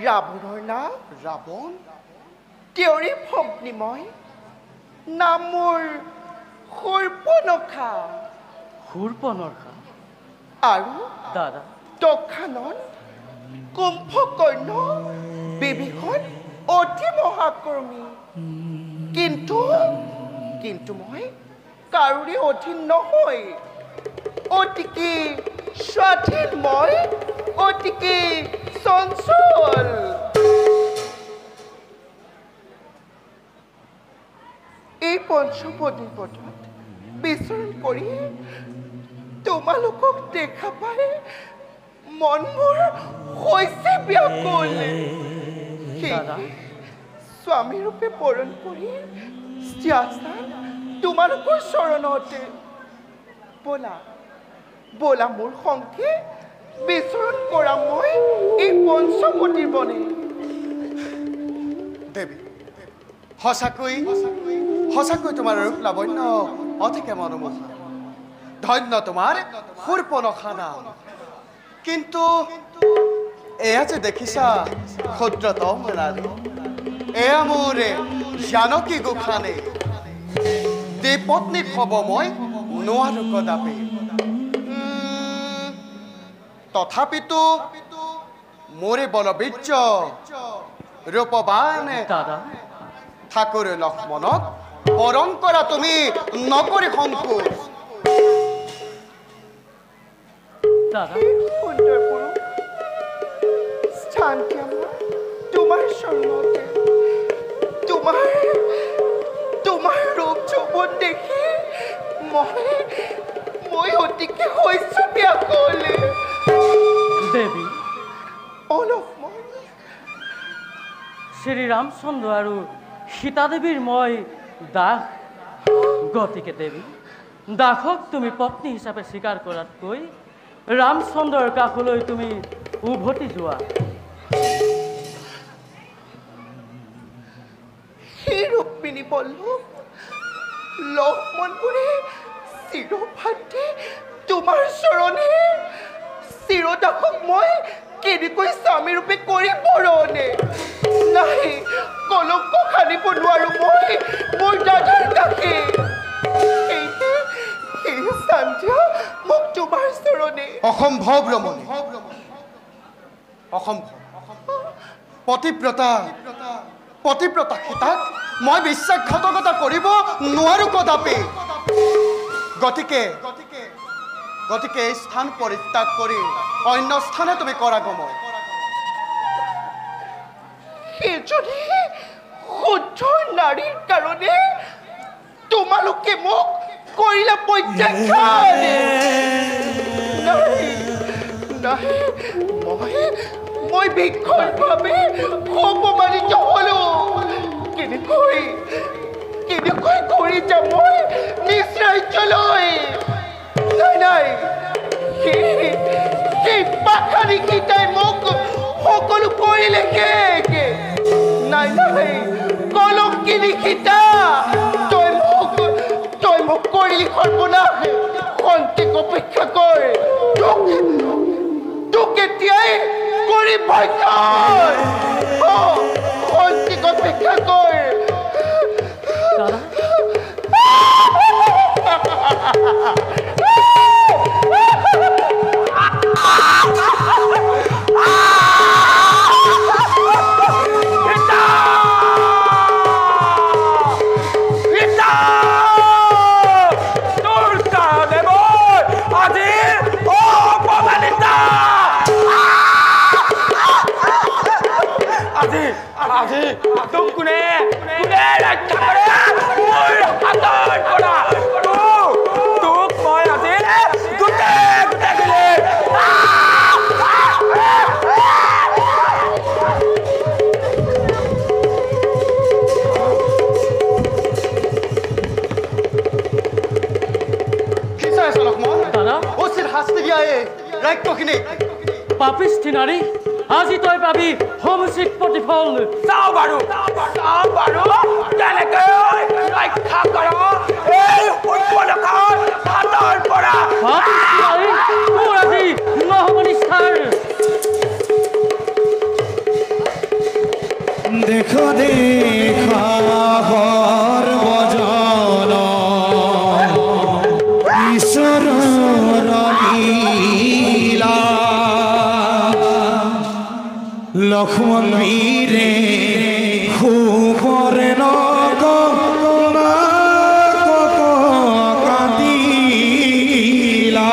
ৰাৱণৰ নাম ৰাৱণ তেওঁৰে ভগ্নী মই নাম মোৰ শূৰ্পণখা শূৰ্পণখা আৰু দাদা দক্ষানন কুম্ভকৰ্ণ বিভীষণ অতি মহাকৰ্মী কিন্তু মই কাৰোৰে অধীন নহয় অতিকে স্বাধীন মই অতিকে চঞ্চল এই পঞ্চৱতীৰ পথত বিচৰণ কৰি তোমালোকক দেখা পাই মন মোৰ হৈছে ব্যাকুল স্বামী ৰূপে বৰণ কৰি তোমালোকৰ চৰণতে বলা মোৰ সংগে বিচৰণ কৰা মই এই পঞ্চৱতীৰ বনে দেৱী সঁচাকৈ তোমাৰ ৰূপ লাৱণ্য অতিকে মনোমোহা ধন্য তোমাৰ শূৰ্পণখা নাম কিন্তু এয়া যে দেখিছা ক্ষুদ্ৰতম নাৰী এয়া মোৰ জানকী গোসাঁনী পত্নী হ'ব মই নোৱাৰো কদাপি তথাপিতো মোৰে বলবীৰ্য ৰূপৱান ঠাকুৰ লক্ষ্মণক বৰণ কৰা তুমি নকৰি সংকোচ সুন্দৰ পুৰুষ স্থান তোমাৰ চৰণতে তোমাৰ ৰূপ যৌৱন দেখি মই অতিকে হৈছো ব্যাকুল দেৱী লক্ষ্মণ শ্ৰী ৰামচন্দ্ৰ আৰু সীতা দেৱীৰ মই দাস গতিকে দেৱী দাসক তুমি পত্নী হিচাপে স্বীকাৰ কৰাতকৈ ৰামচন্দ্ৰৰ কাষলৈ তুমি উভতি যোৱা সেই ৰুক্মিণী বল্লভ লক্ষ্মণপুৰে চিৰভাতি তোমাৰ চৰণে চিৰদাসক মই কেনেকৈ স্বামী ৰূপে কৰি বৰণে নাই কলংক সানিব নোৱাৰো মই মোৰ দাদাৰ কাষে মোক তোমাৰ চৰণে অসম্ভৱ ৰমণী অসম্ভৱ পতিব্ৰতা সীতাক মই বিশ্বাসঘাতকতা কৰিব নোৱাৰো কদাপি গতিকে এই স্থান পৰিত্যাগ কৰি অন্য স্থানে তুমি কৰা গমন সেইজনী শুদ্ধ নাৰীৰ কাৰণে তোমালোকে মোক কৰিলা প্ৰত্যাখ্যান মই বিক্ষণভাৱে অপমানিত হলো কেনেকৈ কৰি যাম মই নিজ ৰাজ্যলৈ নাই সেই পাখাৰী কেইটাই মোক সকলো কৰিলে নাই কলংকিনী সীতা তই মোক কৰিলি সৰ্বনাশ খন্তেক অপেক্ষা কৰ তোক এতিয়াই কৰি ভক্ষণ খন্তেক অপেক্ষা কৰ আজি তোক কোনে ৰক্ষা কৰে দিয়া ৰাক্ষসিনী পাপিষ্ঠি নাৰী আজি তই পাবি সমচিত প্ৰতিফল চাও বাৰু কেনেকৈ ৰক্ষা কৰ এই সূৰ্যলোকৰ হাতৰ পৰা পাপিষ্ঠি নাৰী তোৰ আজি নহ'ব নিষ্ঠাৰ দেখো দেখা সৰ্বজন ঈশ্বৰ লীলা লক্ষ্মণ ৰে খুবৰে কাঁদিলা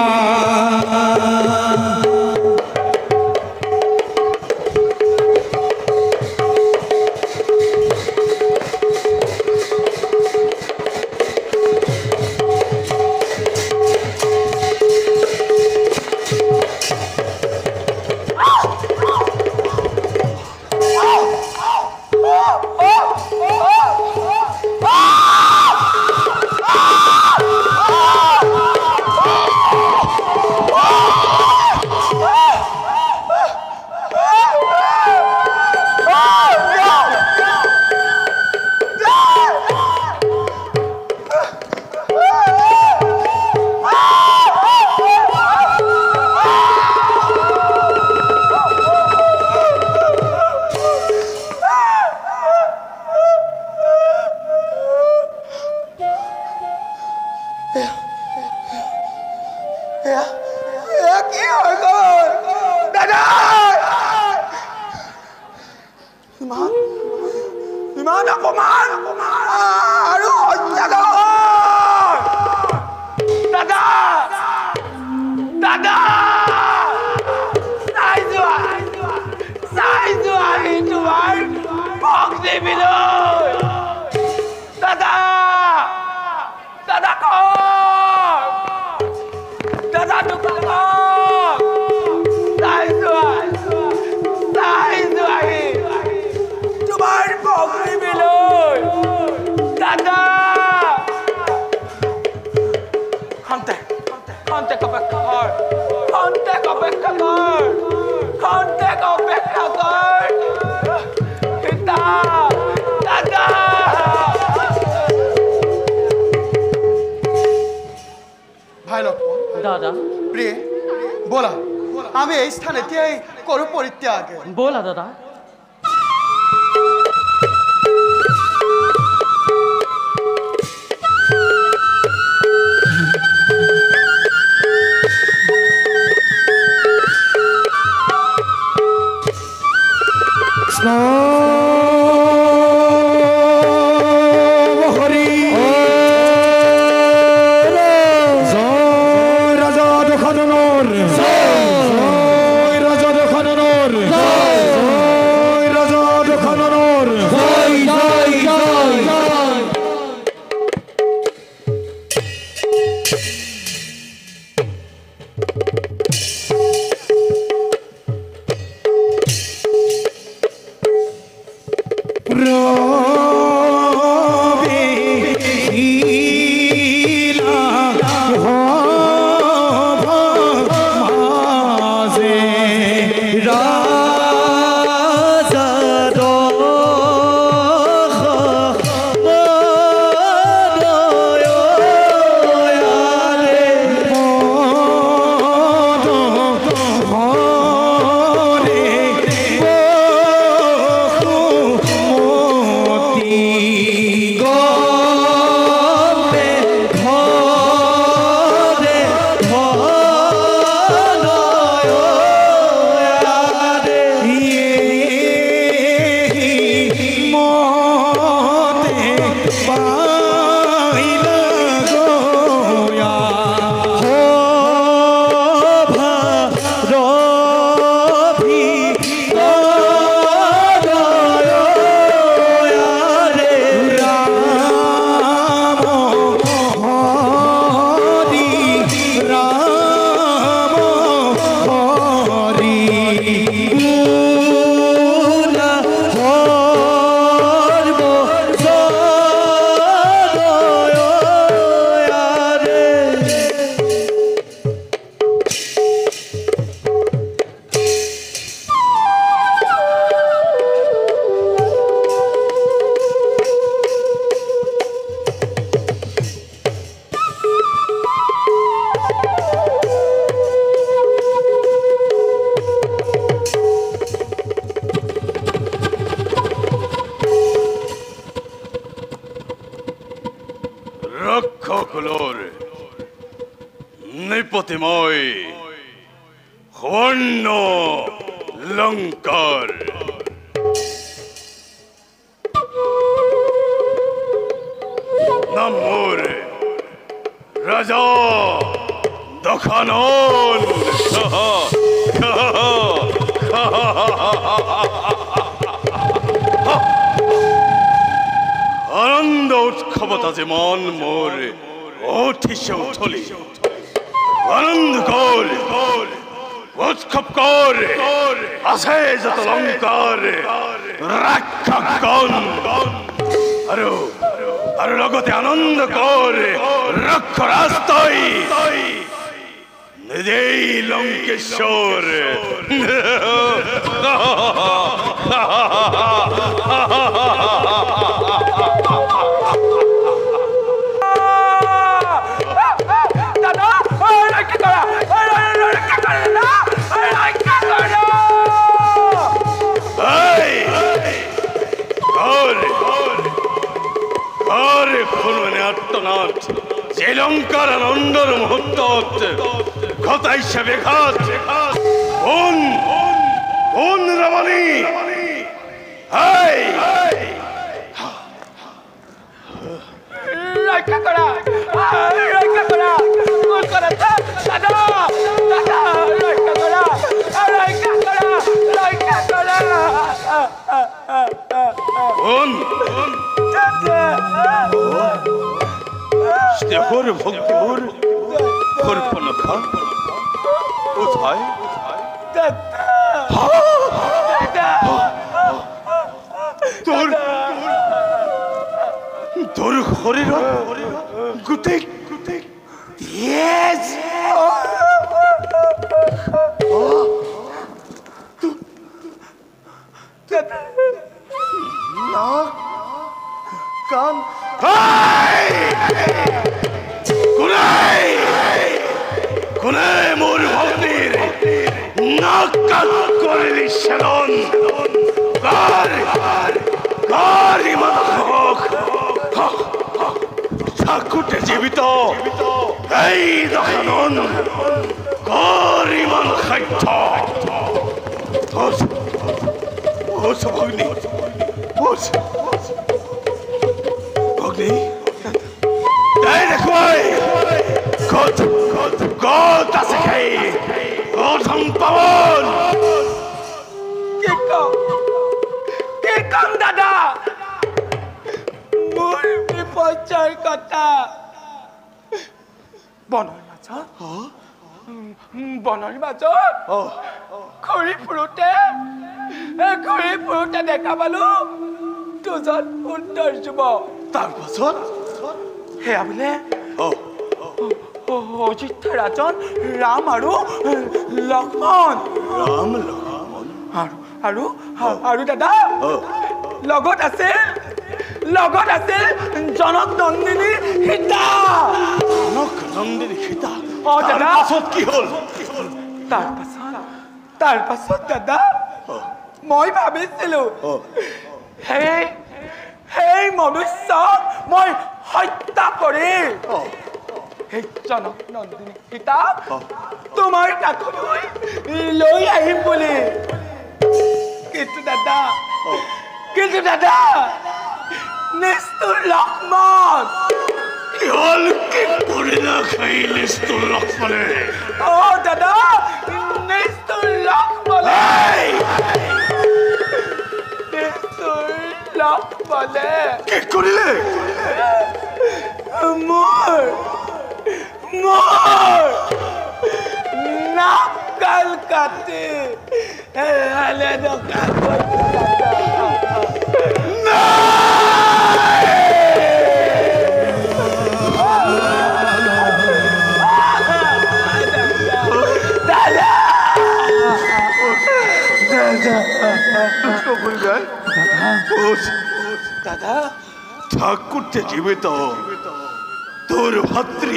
ইমান অপমান আৰু অত্যাচাৰ দাদা চাই যোৱা তোমাৰ ভক্তি বিলৈ দাদা চাই যোৱাহি তোমাৰ ভক্তি বিলৈ দাদা খন্তেক অপেক্ষা কৰ সীতা দাদা ভাই লক্ষ্মণ দাদা প্রিয়ে বলা আমি এই স্থানে করো পরিত্যাগ বলা দাদা হরি জয় রাজা দখনর জয় রাজা দখনর জয় কাকুলোর নৃপতিময় সুবর্ণ লঙ্কার নামোর রাজা দখানন আনন্দ উৎসবতা যেমন মোর ওঠিসে উঠলি আনন্দ কর উৎসব কর আছে যত লঙ্কার রক্ষা কর আর লগতে আনন্দ কর রক্ষ রাস্তায় নিজেই লঙ্কেশ্বর যে লঙ্কার আনন্দর মুহূর্ত কথা হিসাবে ঘাত রমণী রক্ষা করা রক্ষা করা দাদা দাদা রক্ষা করা রক্ষা করা রক্ষা করা স্নেহর ভক্তিমোর কর্পণখা কোথায় তোর তোর ঘরের গুতে কান কোনে মোর ভক্তির নাক কাট করে নিঃসাদন কার ইমান হোক ঠাকুরটে জীবিত এই দখানন কার ইমান খাইত ভগ্নি ভগ্নি তাই দেখুই কত আছে খাই প্রথম পাবন কে কম দাদা মোর বিপর্যয় কথা বনৰ মাজত ঘূৰি ফুৰোতে দেখা পালো দুজন সুন্দৰ যুৱক তাৰপাছত সেয়া বোলে অযোধ্যা ৰাজন ৰাম আৰু লক্ষ্মণ আৰু দাদা লগত আছিল জনক নন্দিনী সীতা দাদা কি হল তাৰ পাছত দাদা মই ভাবিছিলো সেই মনুষ্যক মই হত্যা কৰি জনক নন্দিনী সীতা তোমাৰ কাষলৈ লৈ আহিম বুলি কিন্তু দাদা নিষ্ঠুৰ লক্ষ্মণ কি হল কি কৰিলা খাই নিষ্ঠুৰ লক্ষ্মণে দাদা নিষ্ঠুৰ লক্ষ্মণে কি কৰিলে মোৰ নাক কাল কাটি দাদা ঠাকুরতে জীবিত তোর ভাতৃ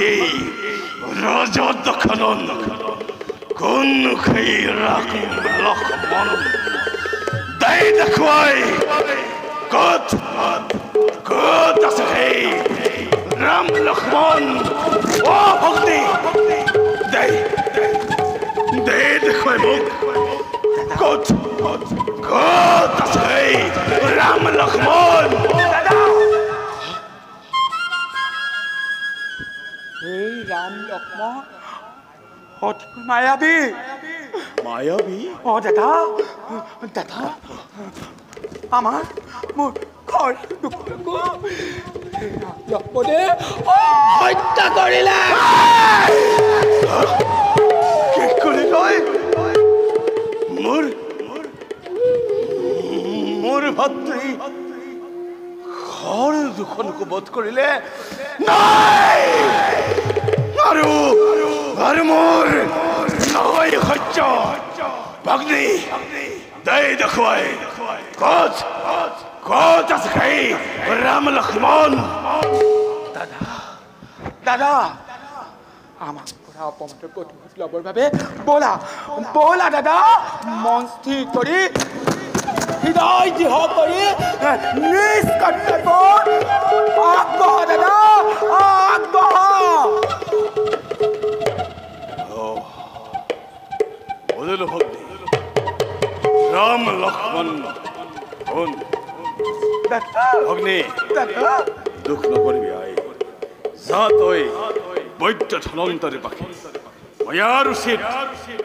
রাজা দখানন কোন খাই রাখুন লক্ষ্মণ দাই দেখুয়াই কত আছে রাম লক্ষ্মণ ও ভক্তি দে দে দেখুৱাই মোক ক'ত আছে ৰাম লক্ষ্মণ এই ৰাম লক্ষ্মণ অতিকৈ মায়াবী অ দাদা আমাৰ মোৰ ঘৰ লক্ষ্মণে হত্যা কৰিলে কি কৰি কয় মোৰ ভাতৃ ঘৰ দুখনকো বধ কৰিলে নাই আৰু মোৰ নহয় সহ্য ভগ্নী দে দেখুৱাই ক'ত আছে সেই ৰাম লক্ষ্মণ দাদা আমাক পৰা অপমানৰ প্ৰতিশোধ ল'বৰ বাবে ব'লা দাদা মন স্থিৰ কৰি হৃদয় দৃঢ় কৰি নিজ কৰ্তব্য আগবঢ়া দাদা আগবঢ়া বুজিলো ভগ্নী ৰাম লক্ষ্মণ কোন ভগ্নী দুখ নকৰিবি আই যা তই বৈদ্য ধনন্তৰী পাখি মই ইয়াৰ উচিত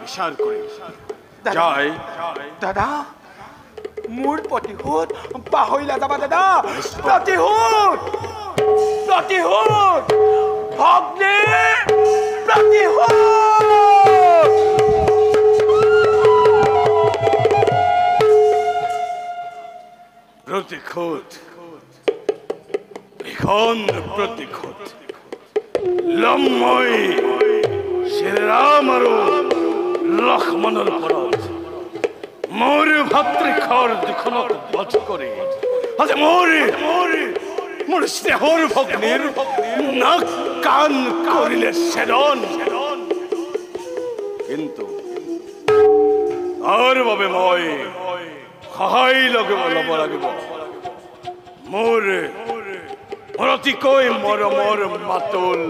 বিচাৰ কৰিম যাই দাদা মোৰ প্ৰতিশোধ পাহৰি নাযাবা দাদা প্ৰতিশোধ ভগ্নী প্ৰতিশোধ ভীষণ প্ৰতিশোধ ল'ম মই শ্ৰীৰাম আৰু লক্ষ্মণৰ ওপৰত মোৰ ভাতৃঘৰ দুখনক বধ কৰি আজি মোৰ স্নেহৰ ভগ্নীৰ নাক কাণ কৰিলে ছেদন কিন্তু তাৰ বাবে মই সহায় ল'ব লাগিব মোৰ অতিকৈ মৰমৰ মাতুল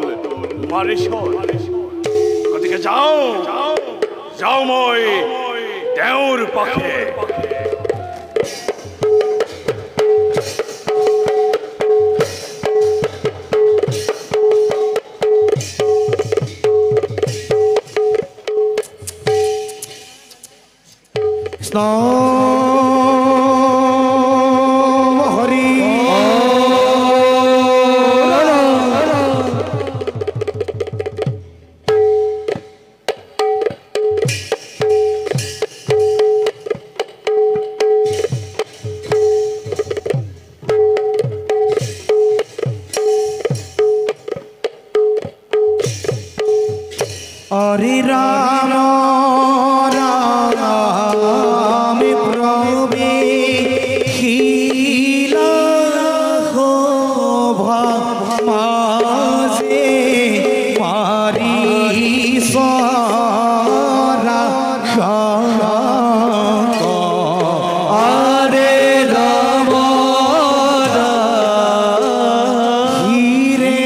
মাৰিছৰ গতিকে যাওঁ মই তেওঁৰ পাখে हरे राम राम प्रभु खिला हो भाजे मारी सारा अरे राम हीरे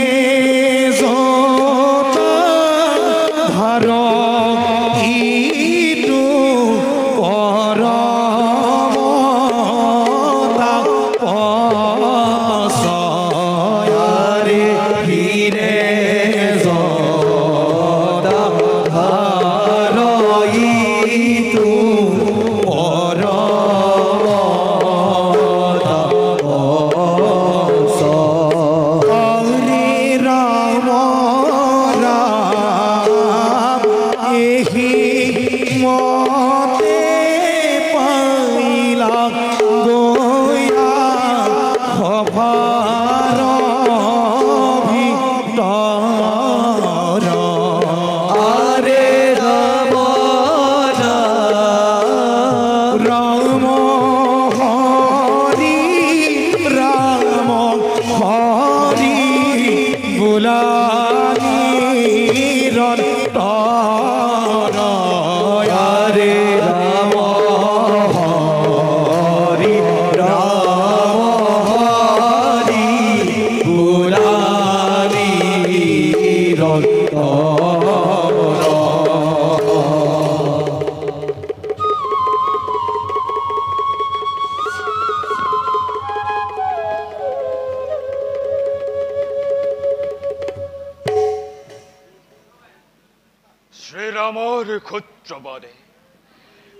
শ্রীরামর ক্ষত্রবাদে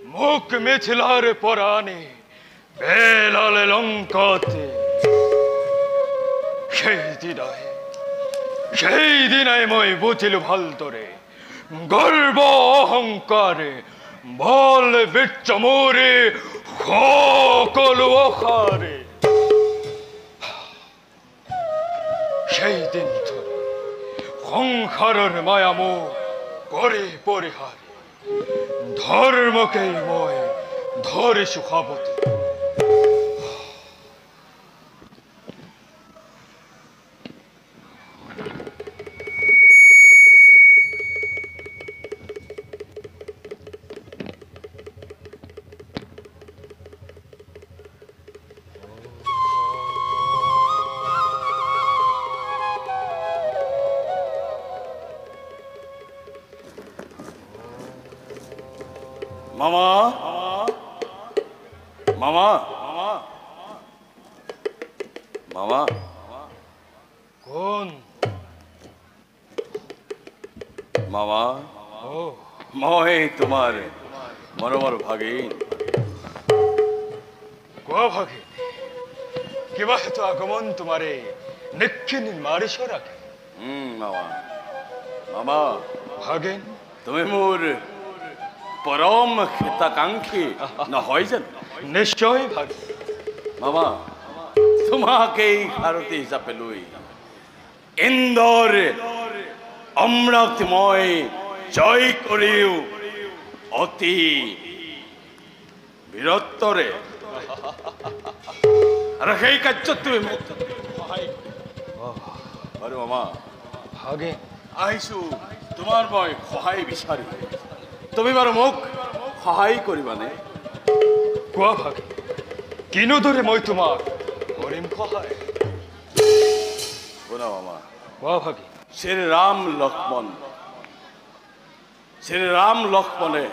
মুখ মিথিলার পরাণে বেলালে লঙ্কাতে সেই দিনায় মই বুঝিল ভালতরে গর্ব অহংকারে বল বিচ্চ মোরে সকল অখারে সেই দিন ধরে সংসারের মায়ামোহ করে পরিহারে ধর্মকেই মই ধরে সুখাবতী মামা মামা মামা কোন মামা ও মই তোমার মরমর ভাগিন কোয়া ভাগে কিবা হেতু আগমন তোমারে নিক্ষিন মারিস রাখে মামা মামা ভাগেন তুমি মোর পরম হিতাকাঙ্ক্ষী না হয় যেন নিশ্চয় ভাগে মামা তোমাকেই ভারতী হিসাবে লই ইন্দোর অমৃতময় জয় করিও অতি বীরত্বরে আর সেই কার্য তুমি আরে মামা ভাগে আহিছো তোমাৰ মই সহায় বিচাৰি তুমি বাৰু মোক সহায় কৰিবানে কোৱা ভাগে কিনো দৰে মই তোমাক কৰিম সহায় শুনা মামা কোৱা ভাগে শ্ৰী ৰাম লক্ষ্মণে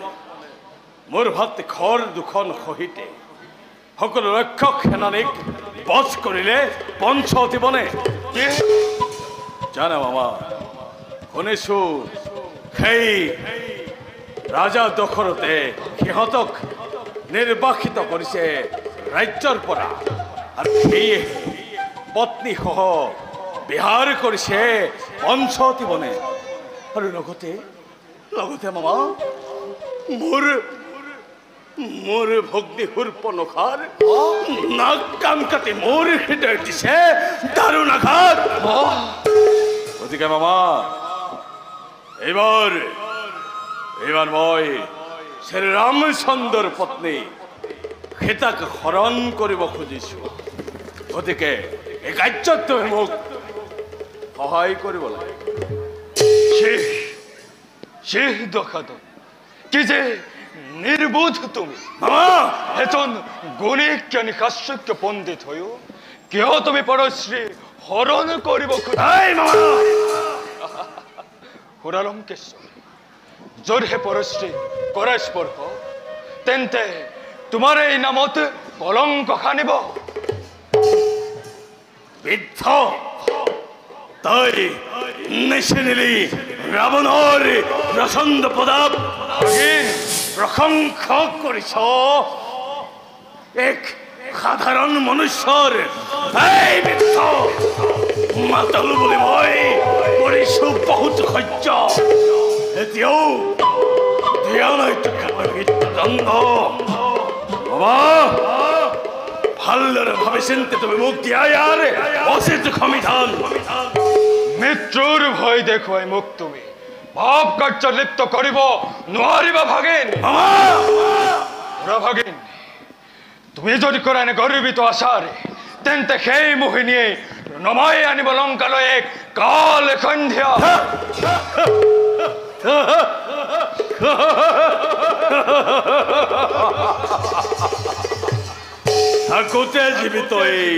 মোৰ ভক্ত ঘৰ দুখন সহিতে সকলো ৰক্ষক সেনানীক বধ কৰিলে পঞ্চৱতী বনে জানা মামা শুনিছো সেই ৰাজা দশৰথে সিহঁতক নিৰ্বাসিত কৰিছে ৰাজ্যৰ পৰা আৰু সেয়ে পত্নী সহ বিহাৰ কৰিছে পঞ্চৱতী বনে আৰু লগতে মামা মোৰ ভগ্নী শূৰ্পণখাৰ নাক কাম কাটি মোৰ হৃদয় দিছে দাৰুণ আঘাত গতিকে মামা এইবাৰ মই শ্ৰী ৰামচন্দ্ৰৰ পত্নী সীতাক হৰণ কৰিব খুজিছো গতিকে এই কাৰ্যত তুমি মোক সহায় কৰিব লাগে শেষ দখাত কি যে নির্বোধ তুমি এতন গুণী জ্ঞানী কাশ্যপ্য পণ্ডিত হয়েও কিয় তুমি পরশ্রী হরণ করিব হুৰালঙ্কেশ্বৰ যদিহে পৰশ্ৰী কৰে স্পৰ্শ তেন্তে তোমাৰ এই নামত কলংক খানিব বৃদ্ধ তই নিচিনিলি ৰাৱণৰ প্ৰচণ্ড প্ৰতাপ প্ৰশংসা কৰিছ এক সাধাৰণ মনুষ্যৰ এই বৃদ্ধ মাতল বুলি মই কৰিছো বহুত সহ্য এতিয়াও দিয়া নাই মৃত্যুদণ্ড বাবা ভালদৰে ভাবি চিন্তি তুমি মোক দিয়া ইয়াৰ উচিত সমিধান মৃত্যুৰ ভয় দেখুৱাই মোক তুমি পাপ কাৰ্য লিপ্ত কৰিব নোৱাৰিবা ভাগিন ভাগিন তুমি যদি কৰা এনে গৰ্বিত আচাৰে তেন্তে সেই মোহিনীয়ে নমাই আনিব লংকালৈ এক কাল সন্ধ্যা থাকোতে জীৱিত এই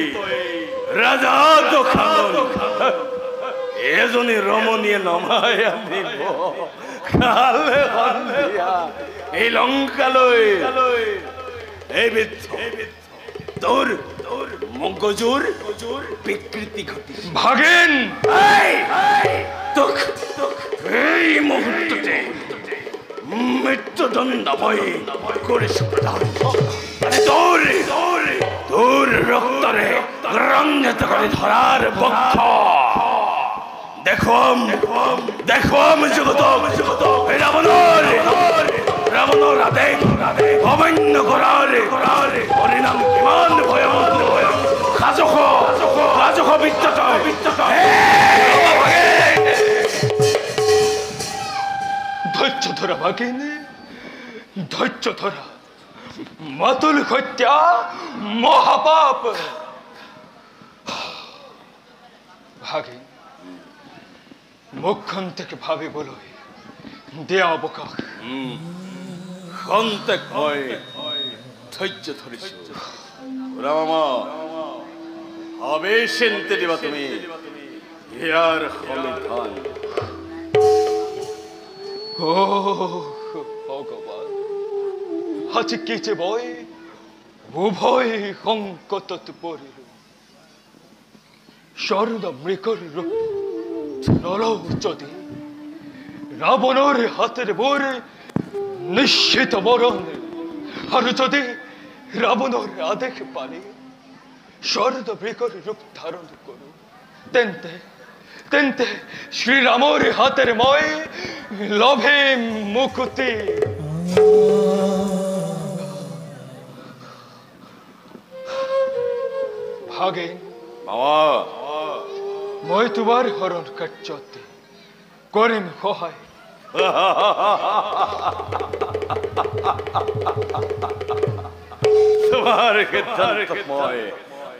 ৰাজা দশৰথ এজনী রমণীয়ে নমাই আনিব কালে সন্ধিয়া এই লংকালৈ এই বৃদ্ধ তোর মগজুর বিকৃতি ঘটিছে ভাগেন তোক এই মুহূর্ততে মৃত্যুদণ্ড বই করেছ প্রদান তোর রক্তরে রঞ্জিত করে ধরার পক্ষ দেখম জগত রাবণর আদেশ অমান্য করার পরিণাম কিমান ভয়ঙ্কর রাজক বিদ্যত ধৈর্য ধরা ভাগিন ধৈর্য ধরা মাতুল হত্যা মহাপাপ ভাগিন মুখখান থেকে ভাবি বলো দেয়া অবকাশ খন্তেক হয় ধৈর্য ধরিস রামা হবে সেনতে দিবা তুমি ইয়ার হলে ধান ও ভগবান আজ কেছে বয় উভয় সংকটত পড়িল স্বর্ণ মৃগর রূপ নল যদি রাবণের হাতের বোরে নিশ্চিত মরণ আর যদি রাবণের আদেশ পানি স্বর্ণ মৃগর রূপ ধারণ করু তেন্তে তেন্তে শ্রীরামর হাতের ময় লভে মুকুতি ভাগে মই তোমার হরণ কার্যতে করিম সহায় তোমার ক্ষেত্রে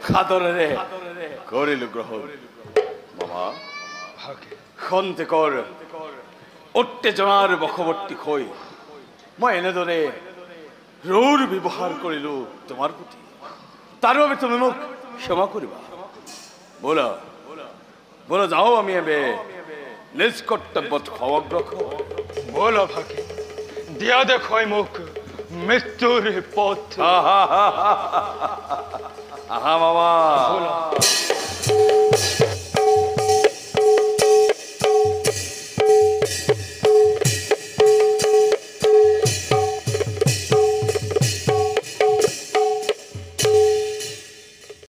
খাদরে করিল গ্রহণ মামা খন্তেকৰ উত্তেজনাৰ বশৱৰ্তী হৈ মই এনেদৰে ৰৌৰ ব্যৱহাৰ কৰিলো তোমাৰ প্ৰতি তাৰ বাবে তুমি মোক ক্ষমা কৰিবা বলা বলা যাও আমি এবে নিজ কৰ্তব্যত অগ্ৰসৰ বলা ভাগে দিয়া দেখুৱাই মোক মৃত্যুৰ পথ আহা মামা